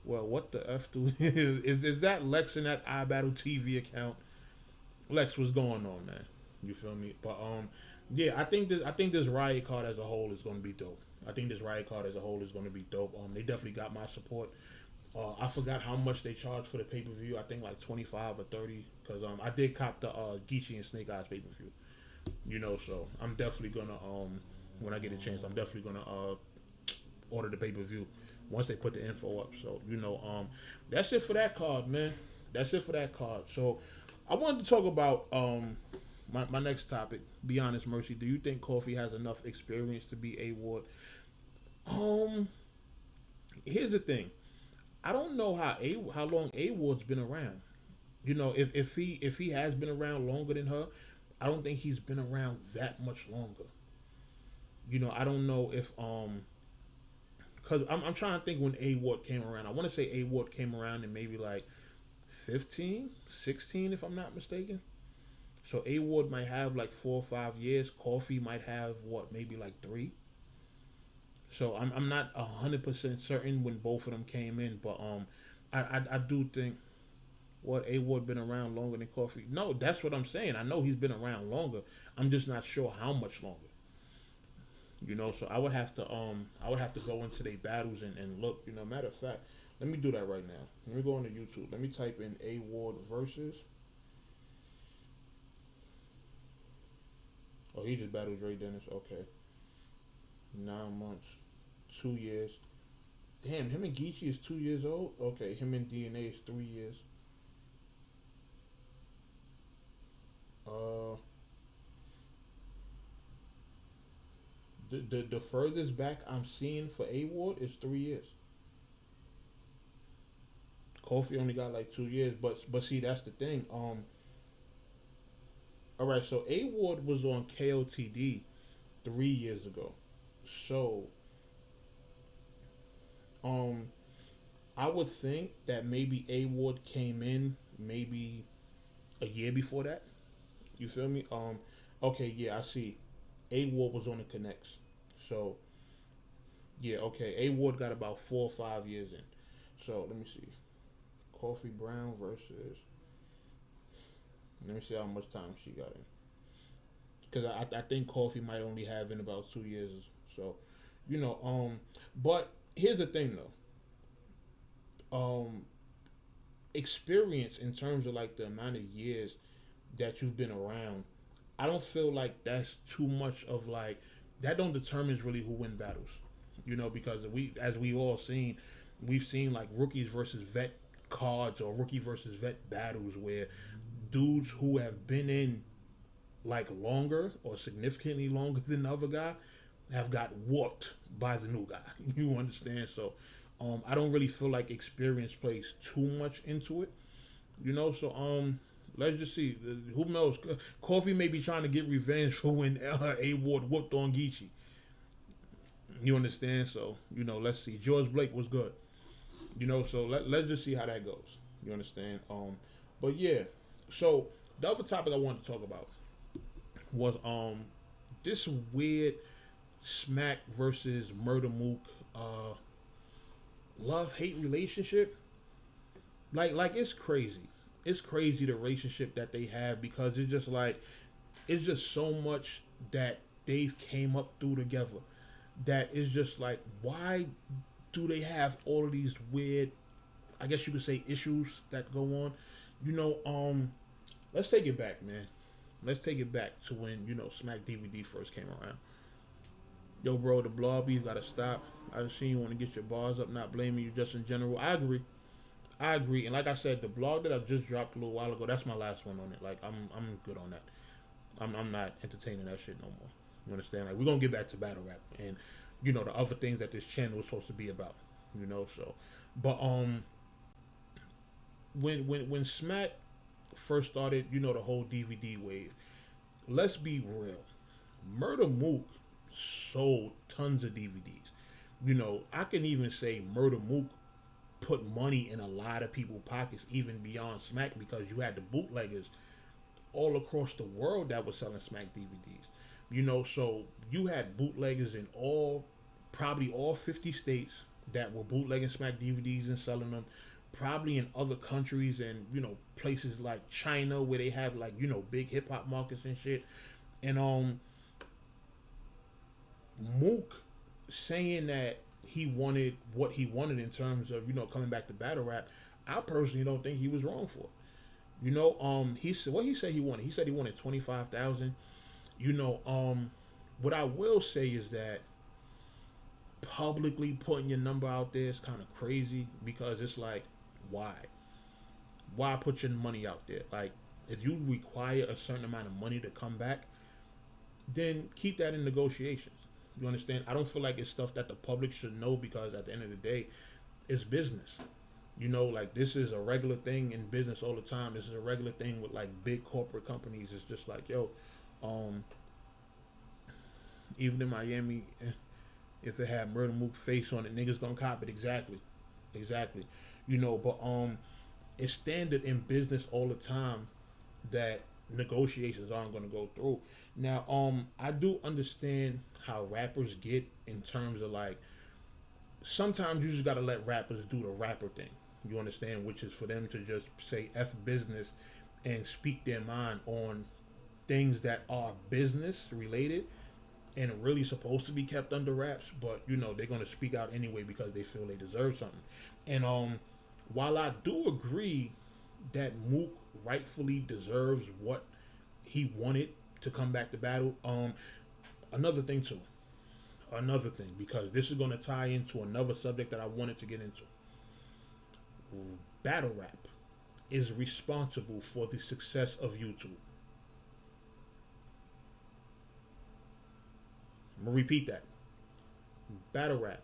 Well, what the F do is that Lex in that iBattle TV account? Lex, what's going on, man? You feel me? But yeah, I think this Riot card as a whole is going to be dope. They definitely got my support. I forgot how much they charged for the pay-per-view. I think like 25 or 30, because I did cop the Geechee and Snake Eyes pay-per-view. You know, so I'm definitely gonna when I get a chance, I'm definitely gonna order the pay-per-view once they put the info up. So, you know, that's it for that card, man. So I wanted to talk about my next topic. Be honest, Mercy. Do you think Coffee has enough experience to be A Ward? Here's the thing. I don't know how long A Ward's been around. You know, if he has been around longer than her, I don't think he's been around that much longer. You know, I don't know if because I'm trying to think when A Ward came around. I want to say A Ward came around in maybe like 15, 16, if I'm not mistaken. So A Ward might have like 4 or 5 years. Coffee might have maybe like 3. So I'm not 100% certain when both of them came in, but I do think A Ward been around longer than Coffee. No, that's what I'm saying. I know he's been around longer. I'm just not sure how much longer. You know, so I would have to go into their battles and look. You know, matter of fact, let me do that right now. Let me go onto YouTube. Let me type in A Ward versus. Oh, he just battled Dre Dennis. Okay. 9 months, 2 years. Damn, him and Geechee is 2 years old. Okay, him and DNA is 3 years. The furthest back I'm seeing for A Ward is 3 years. Coffee only got like 2 years, but see, that's the thing. All right, so A Ward was on KOTD 3 years ago. So, I would think that maybe A Ward came in maybe a year before that. You feel me? Okay, yeah, I see. A Ward was on the Connects. So, yeah, okay. A Ward got about 4 or 5 years in. So, let me see. Coffee Brown versus... Let me see how much time she got in. Because I think Coffee might only have in about 2 years. So, you know, but here's the thing, though. Experience in terms of, like, the amount of years that you've been around, I don't feel like that's too much of, like, that don't determine really who win battles. You know, because as we've all seen, we've seen like rookies versus vet cards or rookie versus vet battles where dudes who have been in like longer or significantly longer than the other guy have got whooped by the new guy. You understand? So I don't really feel like experience plays too much into it. You know, so let's just see. Who knows? Coffee may be trying to get revenge for when A Ward whooped on Geechee. You understand? So, you know, let's see. George Blake was good. You know, so let's just see how that goes. You understand? But yeah. So the other topic I wanted to talk about was this weird Smack versus Murda Mook love-hate relationship. Like it's crazy. It's crazy the relationship that they have, because it's just like, it's just so much that they've came up through together that is just like, why do they have all of these weird, I guess you could say, issues that go on? You know, let's take it back, man. Let's take it back to when, you know, Smack DVD first came around. Yo, bro, the blog beef gotta stop. I just seen you want to get your bars up, not blaming you just in general. I agree. And like I said, the blog that I just dropped a little while ago, that's my last one on it. Like, I'm good on that. I'm not entertaining that shit no more. You understand? Like, we're gonna get back to battle rap and, you know, the other things that this channel is supposed to be about. You know, so, but when Smack first started, you know, the whole DVD wave, let's be real, Murda Mook sold tons of DVDs. You know, I can even say Murda Mook put money in a lot of people's pockets, even beyond Smack, because you had the bootleggers all across the world that were selling Smack DVDs. You know, so you had bootleggers in probably all 50 states that were bootlegging Smack DVDs and selling them. Probably in other countries and, you know, places like China where they have, like, you know, big hip hop markets and shit. And Mook saying that he wanted what he wanted in terms of, you know, coming back to battle rap, I personally don't think he was wrong for. You know, he said, what he said he wanted. He said he wanted 25,000. You know, what I will say is that publicly putting your number out there is kind of crazy, because it's like, why put your money out there? Like, if you require a certain amount of money to come back, then keep that in negotiations. You understand? I don't feel like it's stuff that the public should know, because at the end of the day, it's business. You know, like, this is a regular thing in business all the time. This is a regular thing with, like, big corporate companies. It's just like, yo, even in Miami, if it had Murda Mook face on it, niggas gonna cop it. Exactly. You know, but it's standard in business all the time that negotiations aren't gonna go through. Now, I do understand how rappers get in terms of, like, sometimes you just gotta let rappers do the rapper thing. You understand? Which is for them to just say F business and speak their mind on things that are business related and really supposed to be kept under wraps, but, you know, they're gonna speak out anyway because they feel they deserve something. And while I do agree that Mook rightfully deserves what he wanted to come back to battle, another thing, because this is going to tie into another subject that I wanted to get into. Battle rap is responsible for the success of YouTube. I'm going to repeat that. Battle rap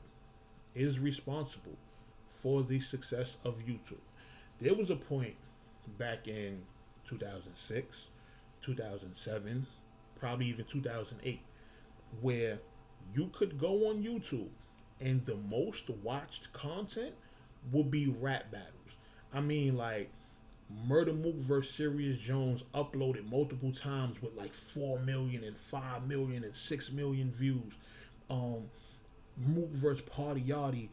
is responsible for the success of YouTube. There was a point back in 2006, 2007, probably even 2008, where you could go on YouTube and the most watched content would be rap battles. I mean, like, Murda Mook vs. Serious Jones uploaded multiple times with like 4 million and 5 million and 6 million views. Mook vs. Party Yachty,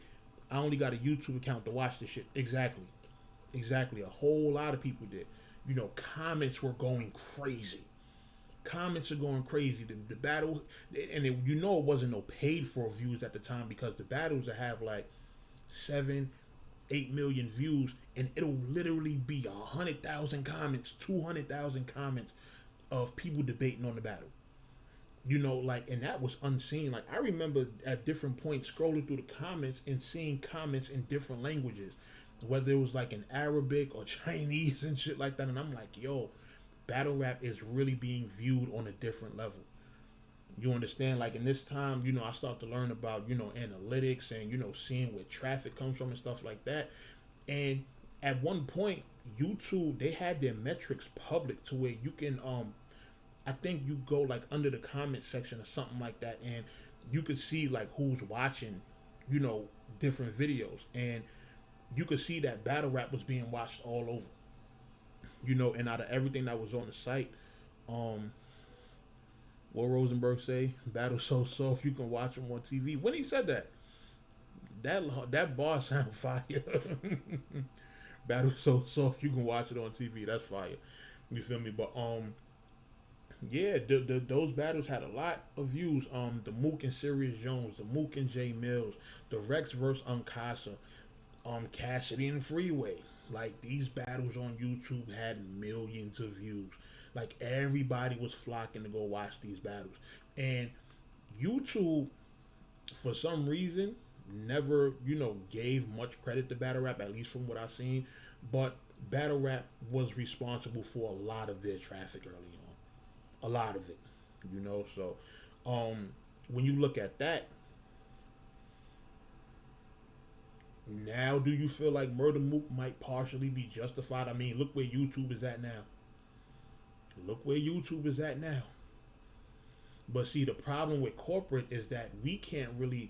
I only got a YouTube account to watch this shit. Exactly. A whole lot of people did. You know, comments were going crazy. Comments are going crazy. The battle, and you know, it wasn't no paid for views at the time, because the battles that have like 7-8 million views, and it'll literally be 100,000 comments, 200,000 comments of people debating on the battle. You know, like, and that was unseen. Like, I remember at different points scrolling through the comments and seeing comments in different languages, whether it was like in Arabic or Chinese and shit like that. And I'm like, yo, battle rap is really being viewed on a different level. You understand? Like, in this time, you know, I start to learn about, you know, analytics and, you know, seeing where traffic comes from and stuff like that. And at one point, YouTube, they had their metrics public to where you can, I think you go like under the comment section or something like that, and you could see like who's watching, you know, different videos, and you could see that battle rap was being watched all over, you know. And out of everything that was on the site, what Rosenberg say, battle so soft you can watch them on TV. When he said that bar sound fire. Battle so soft you can watch it on TV. That's fire. You feel me? But yeah, those battles had a lot of views. The Mook and Sirius Jones, the Mook and J Mills, the Rex versus Uncasa, Cassidy and Freeway. Like, these battles on YouTube had millions of views. Like, everybody was flocking to go watch these battles. And YouTube, for some reason, never, you know, gave much credit to battle rap, at least from what I've seen. But battle rap was responsible for a lot of their traffic early on. A lot of it, you know. So when you look at that, now do you feel like Murda Mook might partially be justified? I mean, look where YouTube is at now. Look where YouTube is at now. But see, the problem with corporate is that you can't really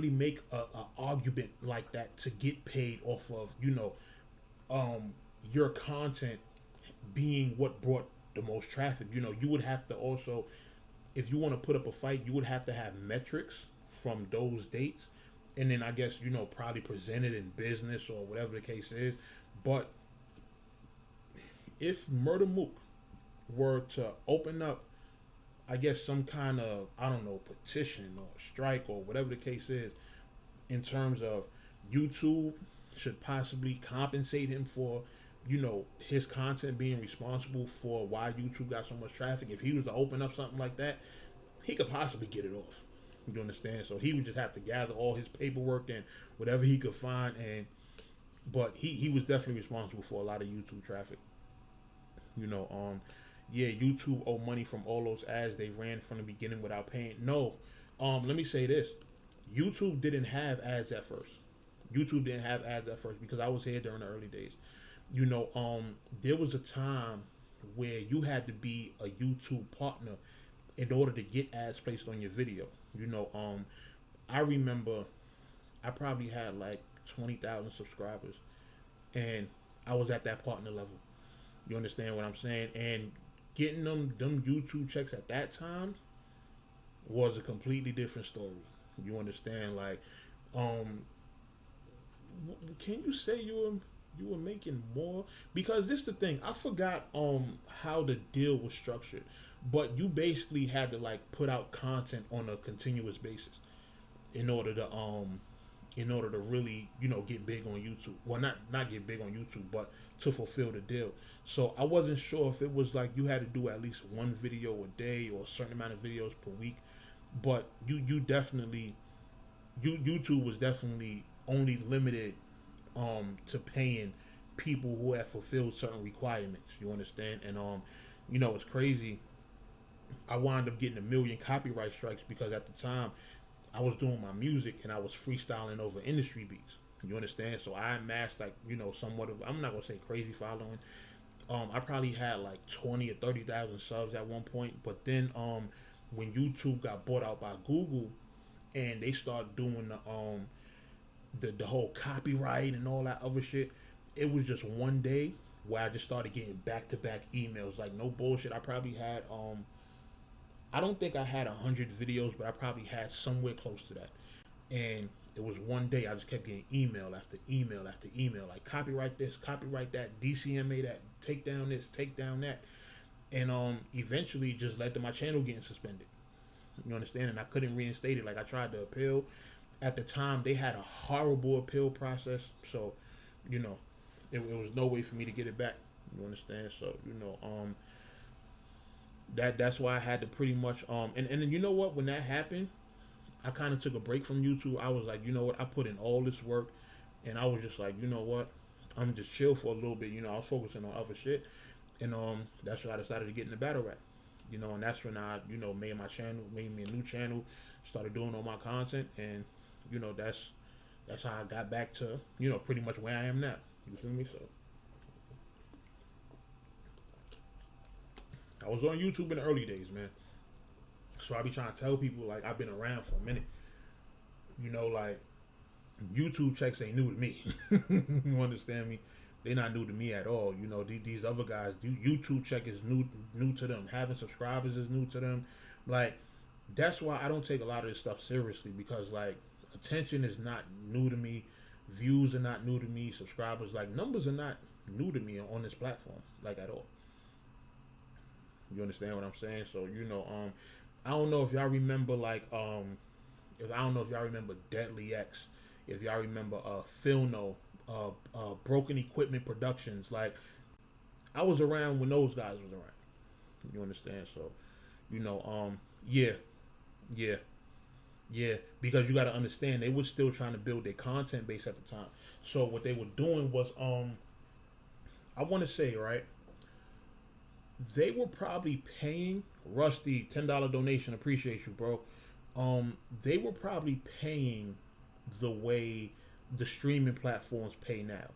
make a argument like that to get paid off of, you know, your content being what brought the most traffic. You know, you would have to also, if you want to put up a fight, you would have to have metrics from those dates, and then I guess, you know, probably present it in business or whatever the case is. But if Murda Mook were to open up, I guess, some kind of, I don't know, petition or strike or whatever the case is, in terms of YouTube should possibly compensate him for, you know, his content being responsible for why YouTube got so much traffic. If he was to open up something like that, he could possibly get it off. You understand? So he would just have to gather all his paperwork and whatever he could find. But he was definitely responsible for a lot of YouTube traffic. You know, yeah, YouTube owe money from all those ads they ran from the beginning without paying. No, let me say this: YouTube didn't have ads at first. YouTube didn't have ads at first because I was here during the early days. You know, there was a time where you had to be a YouTube partner in order to get ads placed on your video. You know, I remember I probably had like 20,000 subscribers, and I was at that partner level. You understand what I'm saying? And getting them YouTube checks at that time was a completely different story. You understand? Like, can you say you were making more? Because this is the thing, I forgot how the deal was structured, but you basically had to like put out content on a continuous basis in order to really, you know, get big on YouTube. Well, not get big on YouTube, but to fulfill the deal. So I wasn't sure if it was like you had to do at least one video a day or a certain amount of videos per week, but you definitely, YouTube was definitely only limited to paying people who have fulfilled certain requirements. You understand? And you know, it's crazy. I wound up getting 1 million copyright strikes because at the time I was doing my music and I was freestyling over industry beats. You understand? So I amassed, like, you know, somewhat of, I'm not gonna say crazy following. I probably had like 20 or 30,000 subs at one point, but then when YouTube got bought out by Google and they started doing the whole copyright and all that other shit, it was just one day where I just started getting back-to-back emails. Like, no bullshit, I probably had I don't think I had 100 videos, but I probably had somewhere close to that. And it was one day I just kept getting email after email after email, like, copyright this, copyright that, DCMA that, take down this, take down that. And eventually it just led to my channel getting suspended. You understand? And I couldn't reinstate it. Like, I tried to appeal. At the time, they had a horrible appeal process. So, you know, it was no way for me to get it back. You understand? So, you know, that's why I had to pretty much and then you know what, when that happened, I kind of took a break from YouTube. I was like, you know what, I put in all this work, and I was just like, you know what, I'm just chill for a little bit. You know, I was focusing on other shit, and that's when I decided to get in the battle rap. You know, and that's when I, you know, made me a new channel, started doing all my content, and you know, that's how I got back to, you know, pretty much where I am now. You feel me? So I was on YouTube in the early days, man. So I be trying to tell people, like, I've been around for a minute. You know, like, YouTube checks ain't new to me. You understand me? They're not new to me at all. You know, these other guys, YouTube check is new to them. Having subscribers is new to them. Like, that's why I don't take a lot of this stuff seriously, because, like, attention is not new to me. Views are not new to me. Subscribers, like, numbers are not new to me on this platform, like, at all. You understand what I'm saying? So, you know, I don't know if y'all remember, like, I don't know if y'all remember Deadly X, if y'all remember Philno, Broken Equipment Productions. Like, I was around when those guys was around. You understand? So, you know, yeah, because you got to understand, they were still trying to build their content base at the time. So what they were doing was, I want to say, right, they were probably paying Rusty $10 donation. Appreciate you, bro. They were probably paying the way the streaming platforms pay now,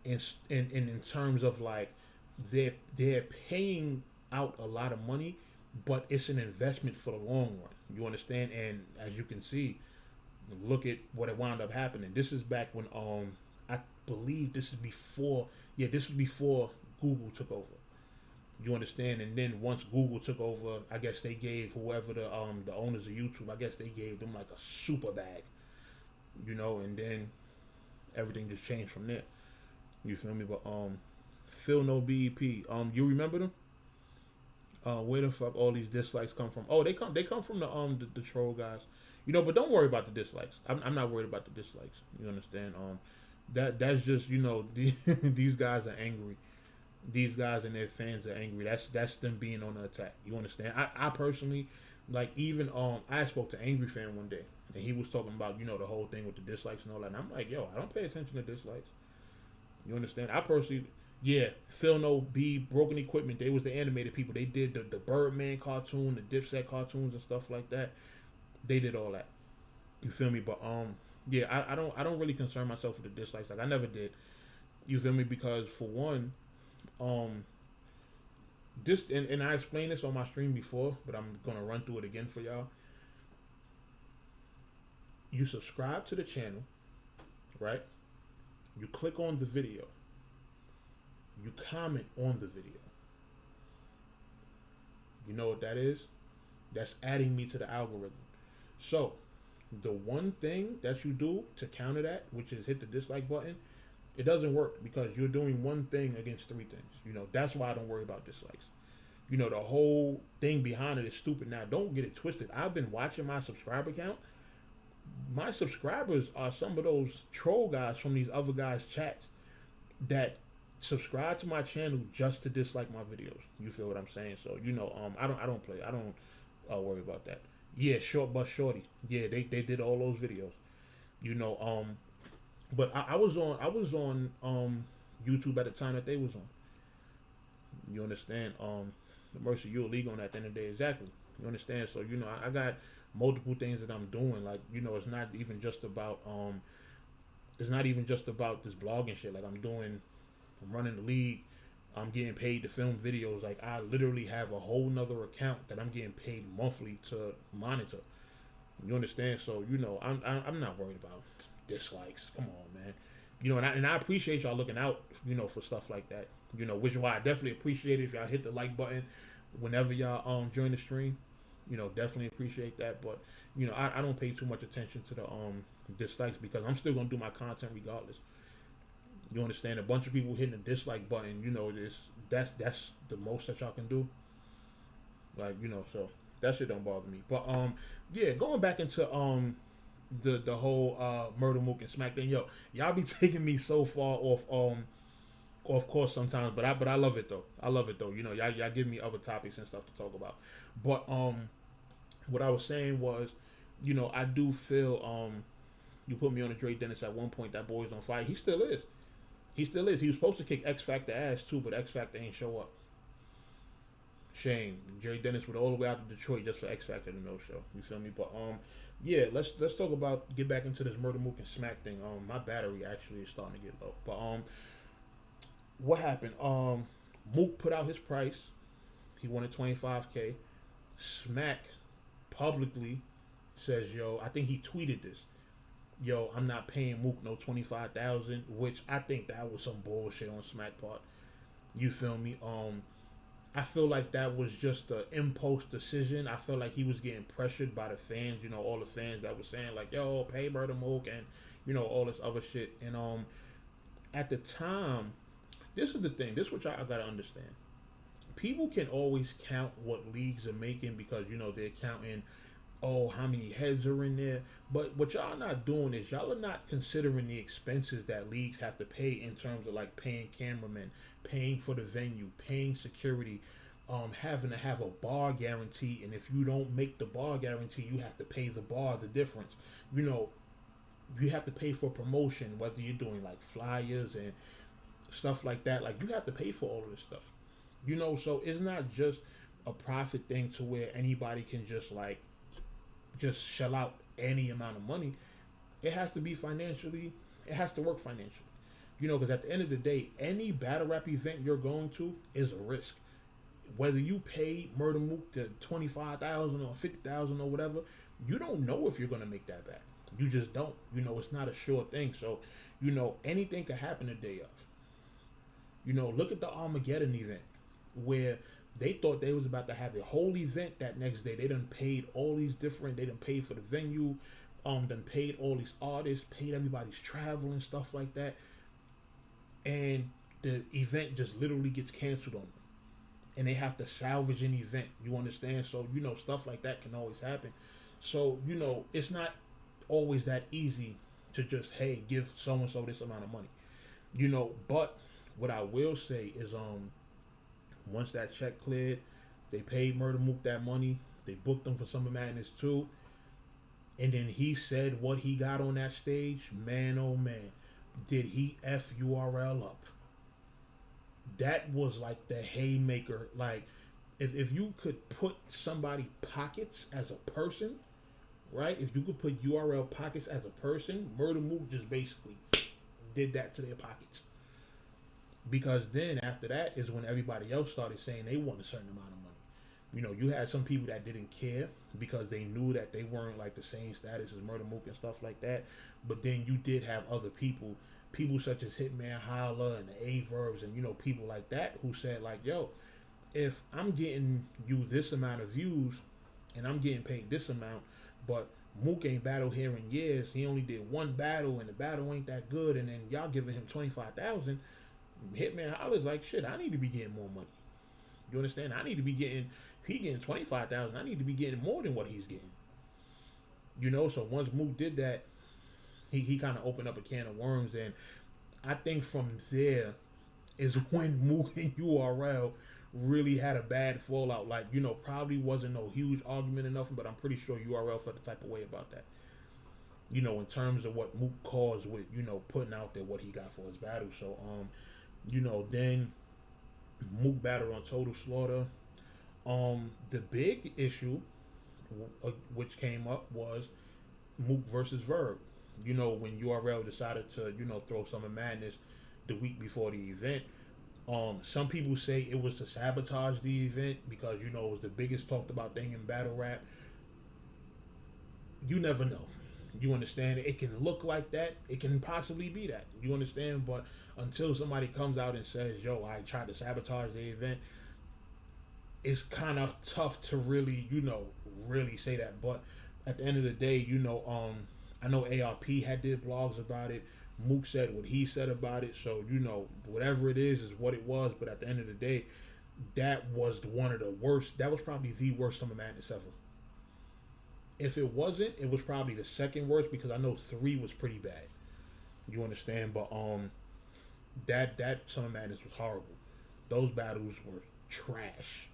and in terms of, like, they're paying out a lot of money, but it's an investment for the long run. You understand? And as you can see, look at what it wound up happening. This is back when I believe this is before Google took over. You understand? And then once Google took over, I guess they gave whoever the owners of YouTube, I guess they gave them like a super bag, you know, and then everything just changed from there. You feel me? But Phil No BEP, you remember them? Where the fuck all these dislikes come from? Oh, they come from the troll guys, you know. But don't worry about the dislikes. I'm not worried about the dislikes. You understand? That's just, you know, these guys are angry. These guys and their fans are angry. That's them being on the attack. You understand? I personally, like, even I spoke to Angry Fan one day, and he was talking about, you know, the whole thing with the dislikes and all that. And I'm like, yo, I don't pay attention to dislikes. You understand? I personally, yeah, Phil No B, Broken Equipment, they was the animated people. They did the Birdman cartoon, the Dipset cartoons and stuff like that. They did all that. You feel me? But yeah, I don't really concern myself with the dislikes. Like, I never did. You feel me? Because for one, this and I explained this on my stream before, but I'm gonna run through it again for y'all. You subscribe to the channel, right? You click on the video. You comment on the video. You know what that is? That's adding me to the algorithm. So, the one thing that you do to counter that, which is hit the dislike button, it doesn't work, because you're doing one thing against three things. You know, that's why I don't worry about dislikes. You know, the whole thing behind it is stupid. Now, don't get it twisted. I've been watching my subscriber count. My subscribers are some of those troll guys from these other guys' chats that subscribe to my channel just to dislike my videos. You feel what I'm saying? So, you know, I don't worry about that. Yeah, Short Bus Shorty. Yeah, they did all those videos. You know, but I was on YouTube at the time that they was on. You understand? Mercy, you're illegal on that at the end of the day. Exactly. You understand? So, you know, I got multiple things that I'm doing. Like, you know, it's not even just about this blogging shit. Like, I'm running the league. I'm getting paid to film videos. Like, I literally have a whole nother account that I'm getting paid monthly to monitor. You understand? So, you know, I'm not worried about dislikes. Come on, man. You know, and I appreciate y'all looking out, you know, for stuff like that. You know, which is why I definitely appreciate it if y'all hit the like button whenever y'all join the stream. You know, definitely appreciate that. But, you know, I don't pay too much attention to the dislikes, because I'm still gonna do my content regardless. You understand? A bunch of people hitting the dislike button, you know, that's the most that y'all can do. Like, you know, so that shit don't bother me. But yeah, going back into the whole Murda Mook and Smack thing, yo, y'all be taking me so far off of course sometimes, but I love it though. I love it though. You know, y'all give me other topics and stuff to talk about. But what I was saying was, you know, I do feel you put me on a Dre Dennis at one point. That boy's on fire. He still is. He still is. He was supposed to kick X Factor ass too, but X Factor ain't show up. Shame. Dre Dennis went all the way out to Detroit just for X Factor to no show. You feel me? But yeah, let's talk about, get back into this Murda Mook and Smack thing. My battery actually is starting to get low. But what happened? Mook put out his price. He wanted $25K. Smack publicly says, yo, I think he tweeted this. Yo, I'm not paying Mook no $25,000, which I think that was some bullshit on Smack part. You feel me? I feel like that was just an impulse decision. I feel like he was getting pressured by the fans, you know, all the fans that were saying like, yo, pay Murda Mook and, you know, all this other shit. And at the time, this is the thing. This is what y'all gotta understand. People can always count what leagues are making because, you know, they're counting, oh, how many heads are in there. But what y'all not doing is y'all are not considering the expenses that leagues have to pay in terms of like paying cameramen, paying for the venue, paying security, having to have a bar guarantee. And if you don't make the bar guarantee, you have to pay the bar the difference. You know, you have to pay for promotion, whether you're doing like flyers and stuff like that. Like, you have to pay for all of this stuff. You know, so it's not just a profit thing to where anybody can just like just shell out any amount of money. It has to be financially, it has to work financially. You know, because at the end of the day, any battle rap event you're going to is a risk. Whether you pay Murda Mook to $25,000 or $50,000 or whatever, you don't know if you're going to make that back. You just don't. You know, it's not a sure thing. So, you know, anything could happen the day of. You know, look at the Armageddon event where they thought they was about to have a whole event that next day. They done paid all these different, they done paid for the venue, done paid all these artists, paid everybody's travel and stuff like that. And the event just literally gets canceled on them. And they have to salvage an event. You understand? So, you know, stuff like that can always happen. So, you know, it's not always that easy to just, hey, give so-and-so this amount of money. You know, but what I will say is, once that check cleared, they paid Murda Mook that money. They booked him for Summer Madness 2. And then he said what he got on that stage. Man, oh man, did he F URL up. That was like the haymaker. Like, if you could put somebody pockets as a person, right? If you could put URL pockets as a person, Murda Mook just basically did that to their pockets. Because then after that is when everybody else started saying they want a certain amount of money. You know, you had some people that didn't care because they knew that they weren't like the same status as Murda Mook and stuff like that. But then you did have other people such as Hitman Holla and the A-Verbs and, you know, people like that who said like, yo, if I'm getting you this amount of views and I'm getting paid this amount, but Mook ain't battled here in years, he only did one battle and the battle ain't that good, and then y'all giving him $25,000, Hitman Holla's like, shit, I need to be getting more money. You understand? I need to be getting, he getting $25,000, I need to be getting more than what he's getting. You know, so once Mook did that, he kind of opened up a can of worms, and I think from there is when Mook and URL really had a bad fallout. Like, you know, probably wasn't no huge argument or nothing, but I'm pretty sure URL felt the type of way about that. You know, in terms of what Mook caused with, you know, putting out there what he got for his battle. So, you know, then Mook battled on Total Slaughter. The big issue which came up was Mook versus Verb. You know, when URL decided to, you know, throw Summer Madness the week before the event. Some people say it was to sabotage the event because, you know, it was the biggest talked about thing in battle rap. You never know. You understand? It can look like that. It can possibly be that. You understand? But until somebody comes out and says, yo, I tried to sabotage the event, it's kind of tough to really, you know, really say that. But at the end of the day, you know, I know ARP had did blogs about it. Mook said what he said about it. So, you know, whatever it is what it was. But at the end of the day, that was one of the worst. That was probably the worst Summer Madness ever. If it wasn't, it was probably the second worst because I know 3 was pretty bad. You understand? But that Summer Madness was horrible. Those battles were trash.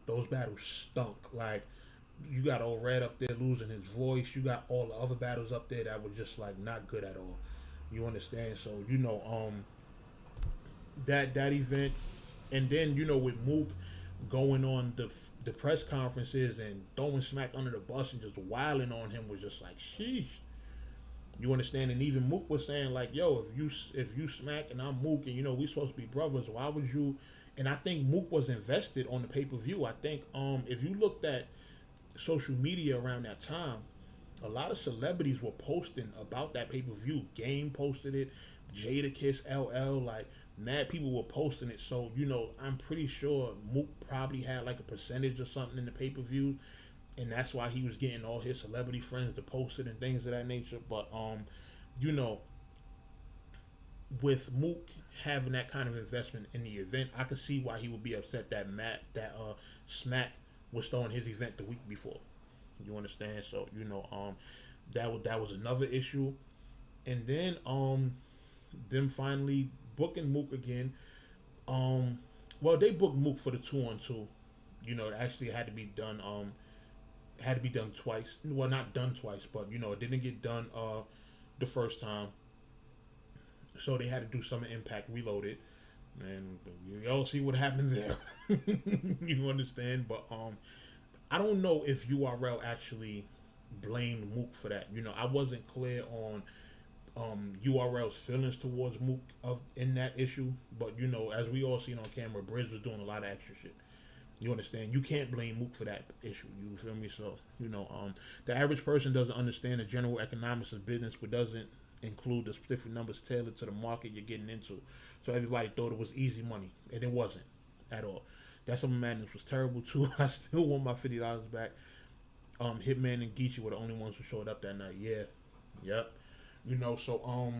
Those battles stunk. Like, you got old Red up there losing his voice. You got all the other battles up there that were just like not good at all. You understand? So that event, and then with Mook going on the press conferences and throwing Smack under the bus and just wilding on him was just like, sheesh. You understand? And even Mook was saying like, yo, if you Smack and I'm Mook and we supposed to be brothers, why would you? And I think Mook was invested on the pay-per-view. I think if you looked at social media around that time, a lot of celebrities were posting about that pay-per-view. Game posted it, Jadakiss, LL, like mad people were posting it. So I'm pretty sure Mook probably had like a percentage or something in the pay-per-view, and that's why he was getting all his celebrity friends to post it and things of that nature. But with Mook having that kind of investment in the event, I could see why he would be upset that Smack was throwing his event the week before. You understand? So that was another issue. And then them finally booking Mook again. Well, they booked Mook for the 2-on-2. It actually had to be done twice. Well, not done twice, but it didn't get done the first time. So they had to do some Impact Reloaded, and you all see what happened there. You understand? But I don't know if URL actually blamed Mook for that. I wasn't clear on URL's feelings towards Mook in that issue, but as we all seen on camera, Bridge was doing a lot of extra shit. You understand? You can't blame Mook for that issue. You feel me? So the average person doesn't understand the general economics of business, but doesn't include the specific numbers tailored to the market you're getting into. So everybody thought it was easy money, and it wasn't at all. That Summer Madness was terrible too. I still want my $50 back. Hitman and Geechee were the only ones who showed up that night. Yeah, yep. So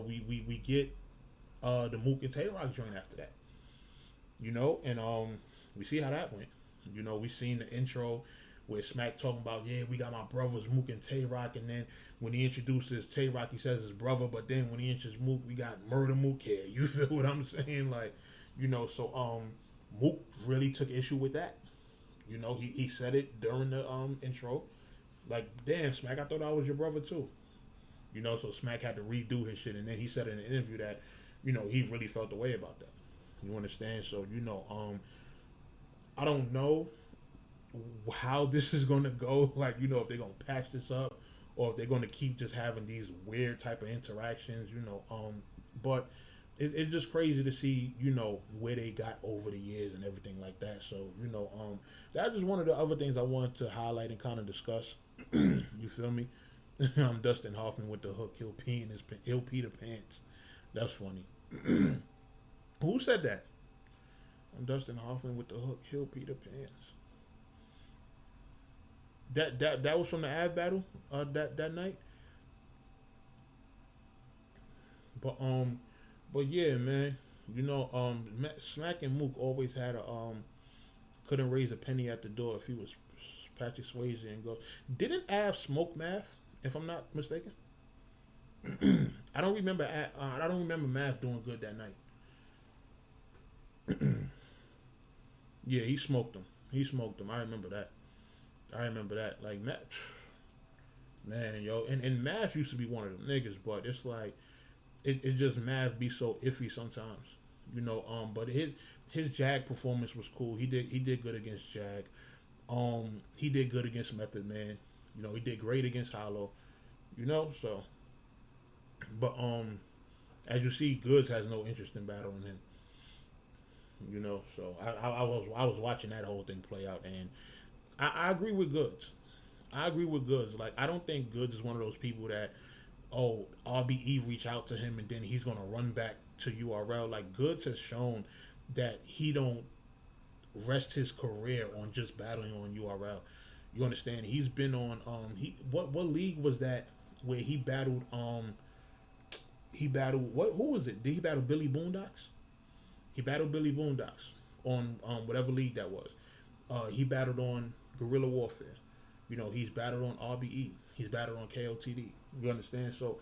we get the Mook and Tay-Rock joint after that. And we see how that went. We seen the intro where Smack talking about, yeah, we got my brothers Mook and Tay-Rock, and then when he introduces Tay-Rock, he says his brother, but then when he introduces Mook, we got Murda Mook here. You feel what I'm saying? Like, so Mook really took issue with that. He said it during the intro, like, damn, Smack, I thought I was your brother too. So Smack had to redo his shit, and then he said in an interview that, he really felt the way about that. You understand? So, I don't know how this is going to go, like, if they're going to patch this up or if they're going to keep just having these weird type of interactions, but it's just crazy to see, where they got over the years and everything like that. So, that's just one of the other things I wanted to highlight and kind of discuss. You feel me? I'm Dustin Hoffman with the hook. He'll pee the pants. That's funny. Who said that? I'm Dustin Hoffman with the hook. He'll pee the pants. That was from the Av battle that night. But yeah, man, Smack and Mook always had couldn't raise a penny at the door if he was Patrick Swayze and go. Didn't Av smoke Math, if I'm not mistaken? I don't remember Math doing good that night. Yeah, he smoked him. I remember that. Like, man, yo, and Math used to be one of them niggas, but it's like it just Math be so iffy sometimes, But his Jag performance was cool. He did good against Jag. He did good against Method Man. He did great against Hollow. So. But as you see, Goodz has no interest in battling him. So I was watching that whole thing play out, and I agree with Goodz. Like, I don't think Goodz is one of those people that, RBE reach out to him and then he's gonna run back to URL. Like, Goodz has shown that he don't rest his career on just battling on URL. You understand? He's been on what league was that where he battled who was it? Did he battle Billy Boondocks? He battled Billy Boondocks on whatever league that was. He battled on Guerrilla Warfare. He's battled on RBE. He's battled on KOTD. You understand? So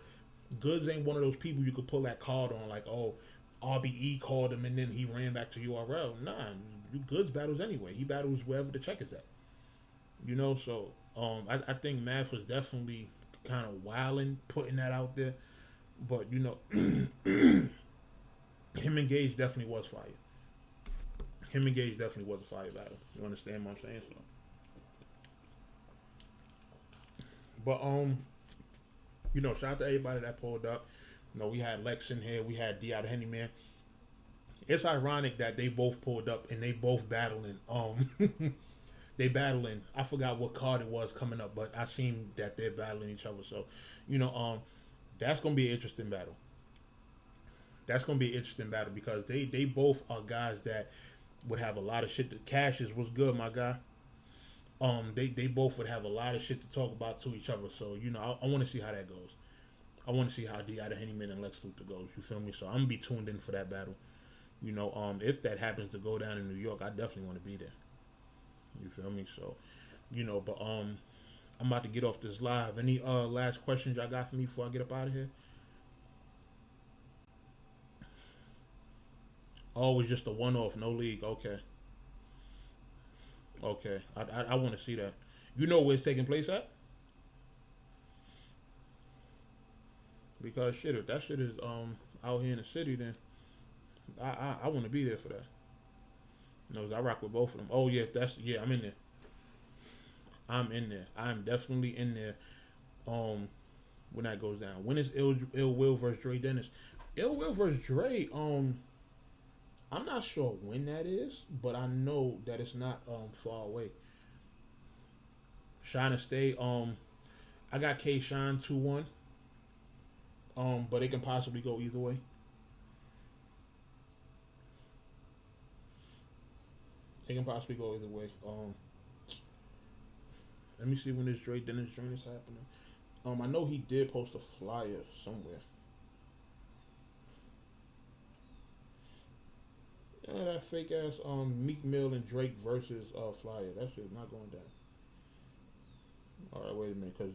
Goodz ain't one of those people you could pull that card on, like, oh, RBE called him and then he ran back to URL. Nah, Goodz battles anyway. He battles wherever the check is at. You know, so I think Math was definitely kind of wilding, putting that out there. But, you know, him and Gage definitely was fire. Him and Gage definitely was a fire battle. You understand what I'm saying? So, but you know, shout out to everybody that pulled up. You know, we had Lex in here, we had D out of Handyman. It's ironic that they both pulled up and they both battling. They battling. I forgot what card it was coming up, but I seen that they're battling each other. So, you know, that's gonna be an interesting battle. That's gonna be an interesting battle because they both are guys that would have a lot of shit. The Cassius was good, my guy. They both would have a lot of shit to talk about to each other. So, you know, I want to see how that goes. I want to see how D out of Hennyman and Lex Luthor goes. You feel me? So I'm gonna be tuned in for that battle. You know, if that happens to go down in New York, I definitely want to be there. You feel me? So, you know, but I'm about to get off this live. Any last questions y'all got for me before I get up out of here? Oh, it's just a one-off, no league. Okay. Okay, I want to see that. You know where it's taking place at? Because shit, if that shit is out here in the city, then I want to be there for that. You know, I rock with both of them. Oh yeah, I'm in there. I'm in there. I'm definitely in there. When that goes down. When is Ill Will versus Dre Dennis? Ill Will versus Dre. I'm not sure when that is, but I know that it's not far away. Shine and Stay. I got K Shine 2-1. But it can possibly go either way. It can possibly go either way. Let me see when this Dre Dennis joint is happening. I know he did post a flyer somewhere. Yeah, that fake ass Meek Mill and Drake versus flyer. That shit's not going down. Alright, wait a minute, because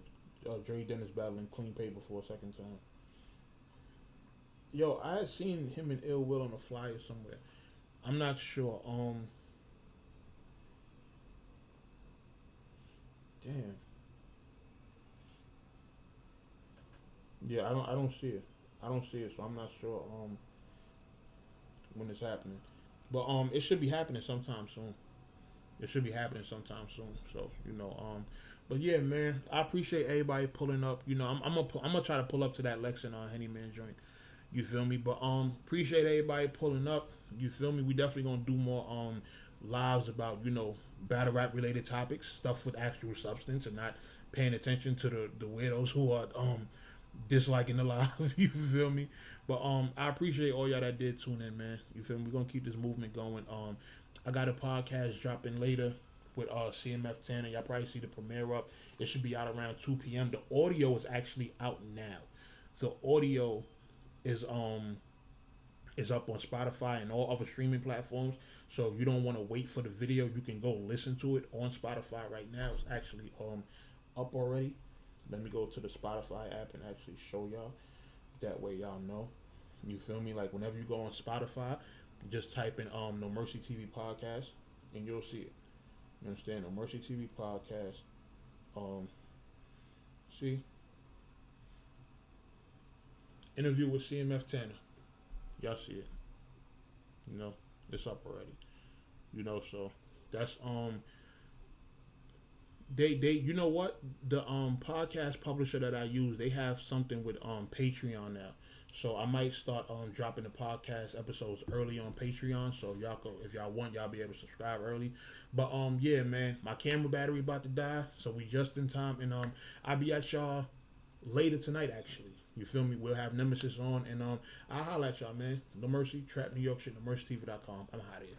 Dre Dennis battling Clean Paper for a second time. Yo, I had seen him and Ill Will on a flyer somewhere. I'm not sure. Damn. Yeah, I don't see it. I don't see it, so I'm not sure when it's happening. But it should be happening sometime soon. It should be happening sometime soon. So, you know, but yeah, man, I appreciate everybody pulling up. You know, I'm gonna try to pull up to that Lex and Hennyman joint. You feel me? But appreciate everybody pulling up. You feel me? We definitely gonna do more lives about, you know, battle rap related topics, stuff with actual substance, and not paying attention to the weirdos who are disliking the live. You feel me? But I appreciate all y'all that did tune in, man. You feel me? We're gonna keep this movement going. I got a podcast dropping later with CMF 10, and y'all probably see the premiere up. It should be out around 2 p.m. The audio is actually out now. The audio is up on Spotify and all other streaming platforms. So if you don't want to wait for the video, you can go listen to it on Spotify right now. It's actually up already. Let me go to the Spotify app and actually show y'all. That way y'all know. You feel me? Like whenever you go on Spotify, just type in NoMercyTV Podcast and you'll see it. You understand? NoMercyTV Podcast. See? Interview with CMF Tanner. Y'all see it. You know, it's up already. You know, so that's they you know what? The podcast publisher that I use, they have something with Patreon now. So I might start dropping the podcast episodes early on Patreon. So if y'all want, y'all be able to subscribe early. But yeah, man, my camera battery about to die, so we just in time, and I'll be at y'all later tonight actually. You feel me? We'll have Nemesis on, and I'll holler at y'all, man. No Mercy, Trap New York shit, NoMercyTV.com. I'm out of here.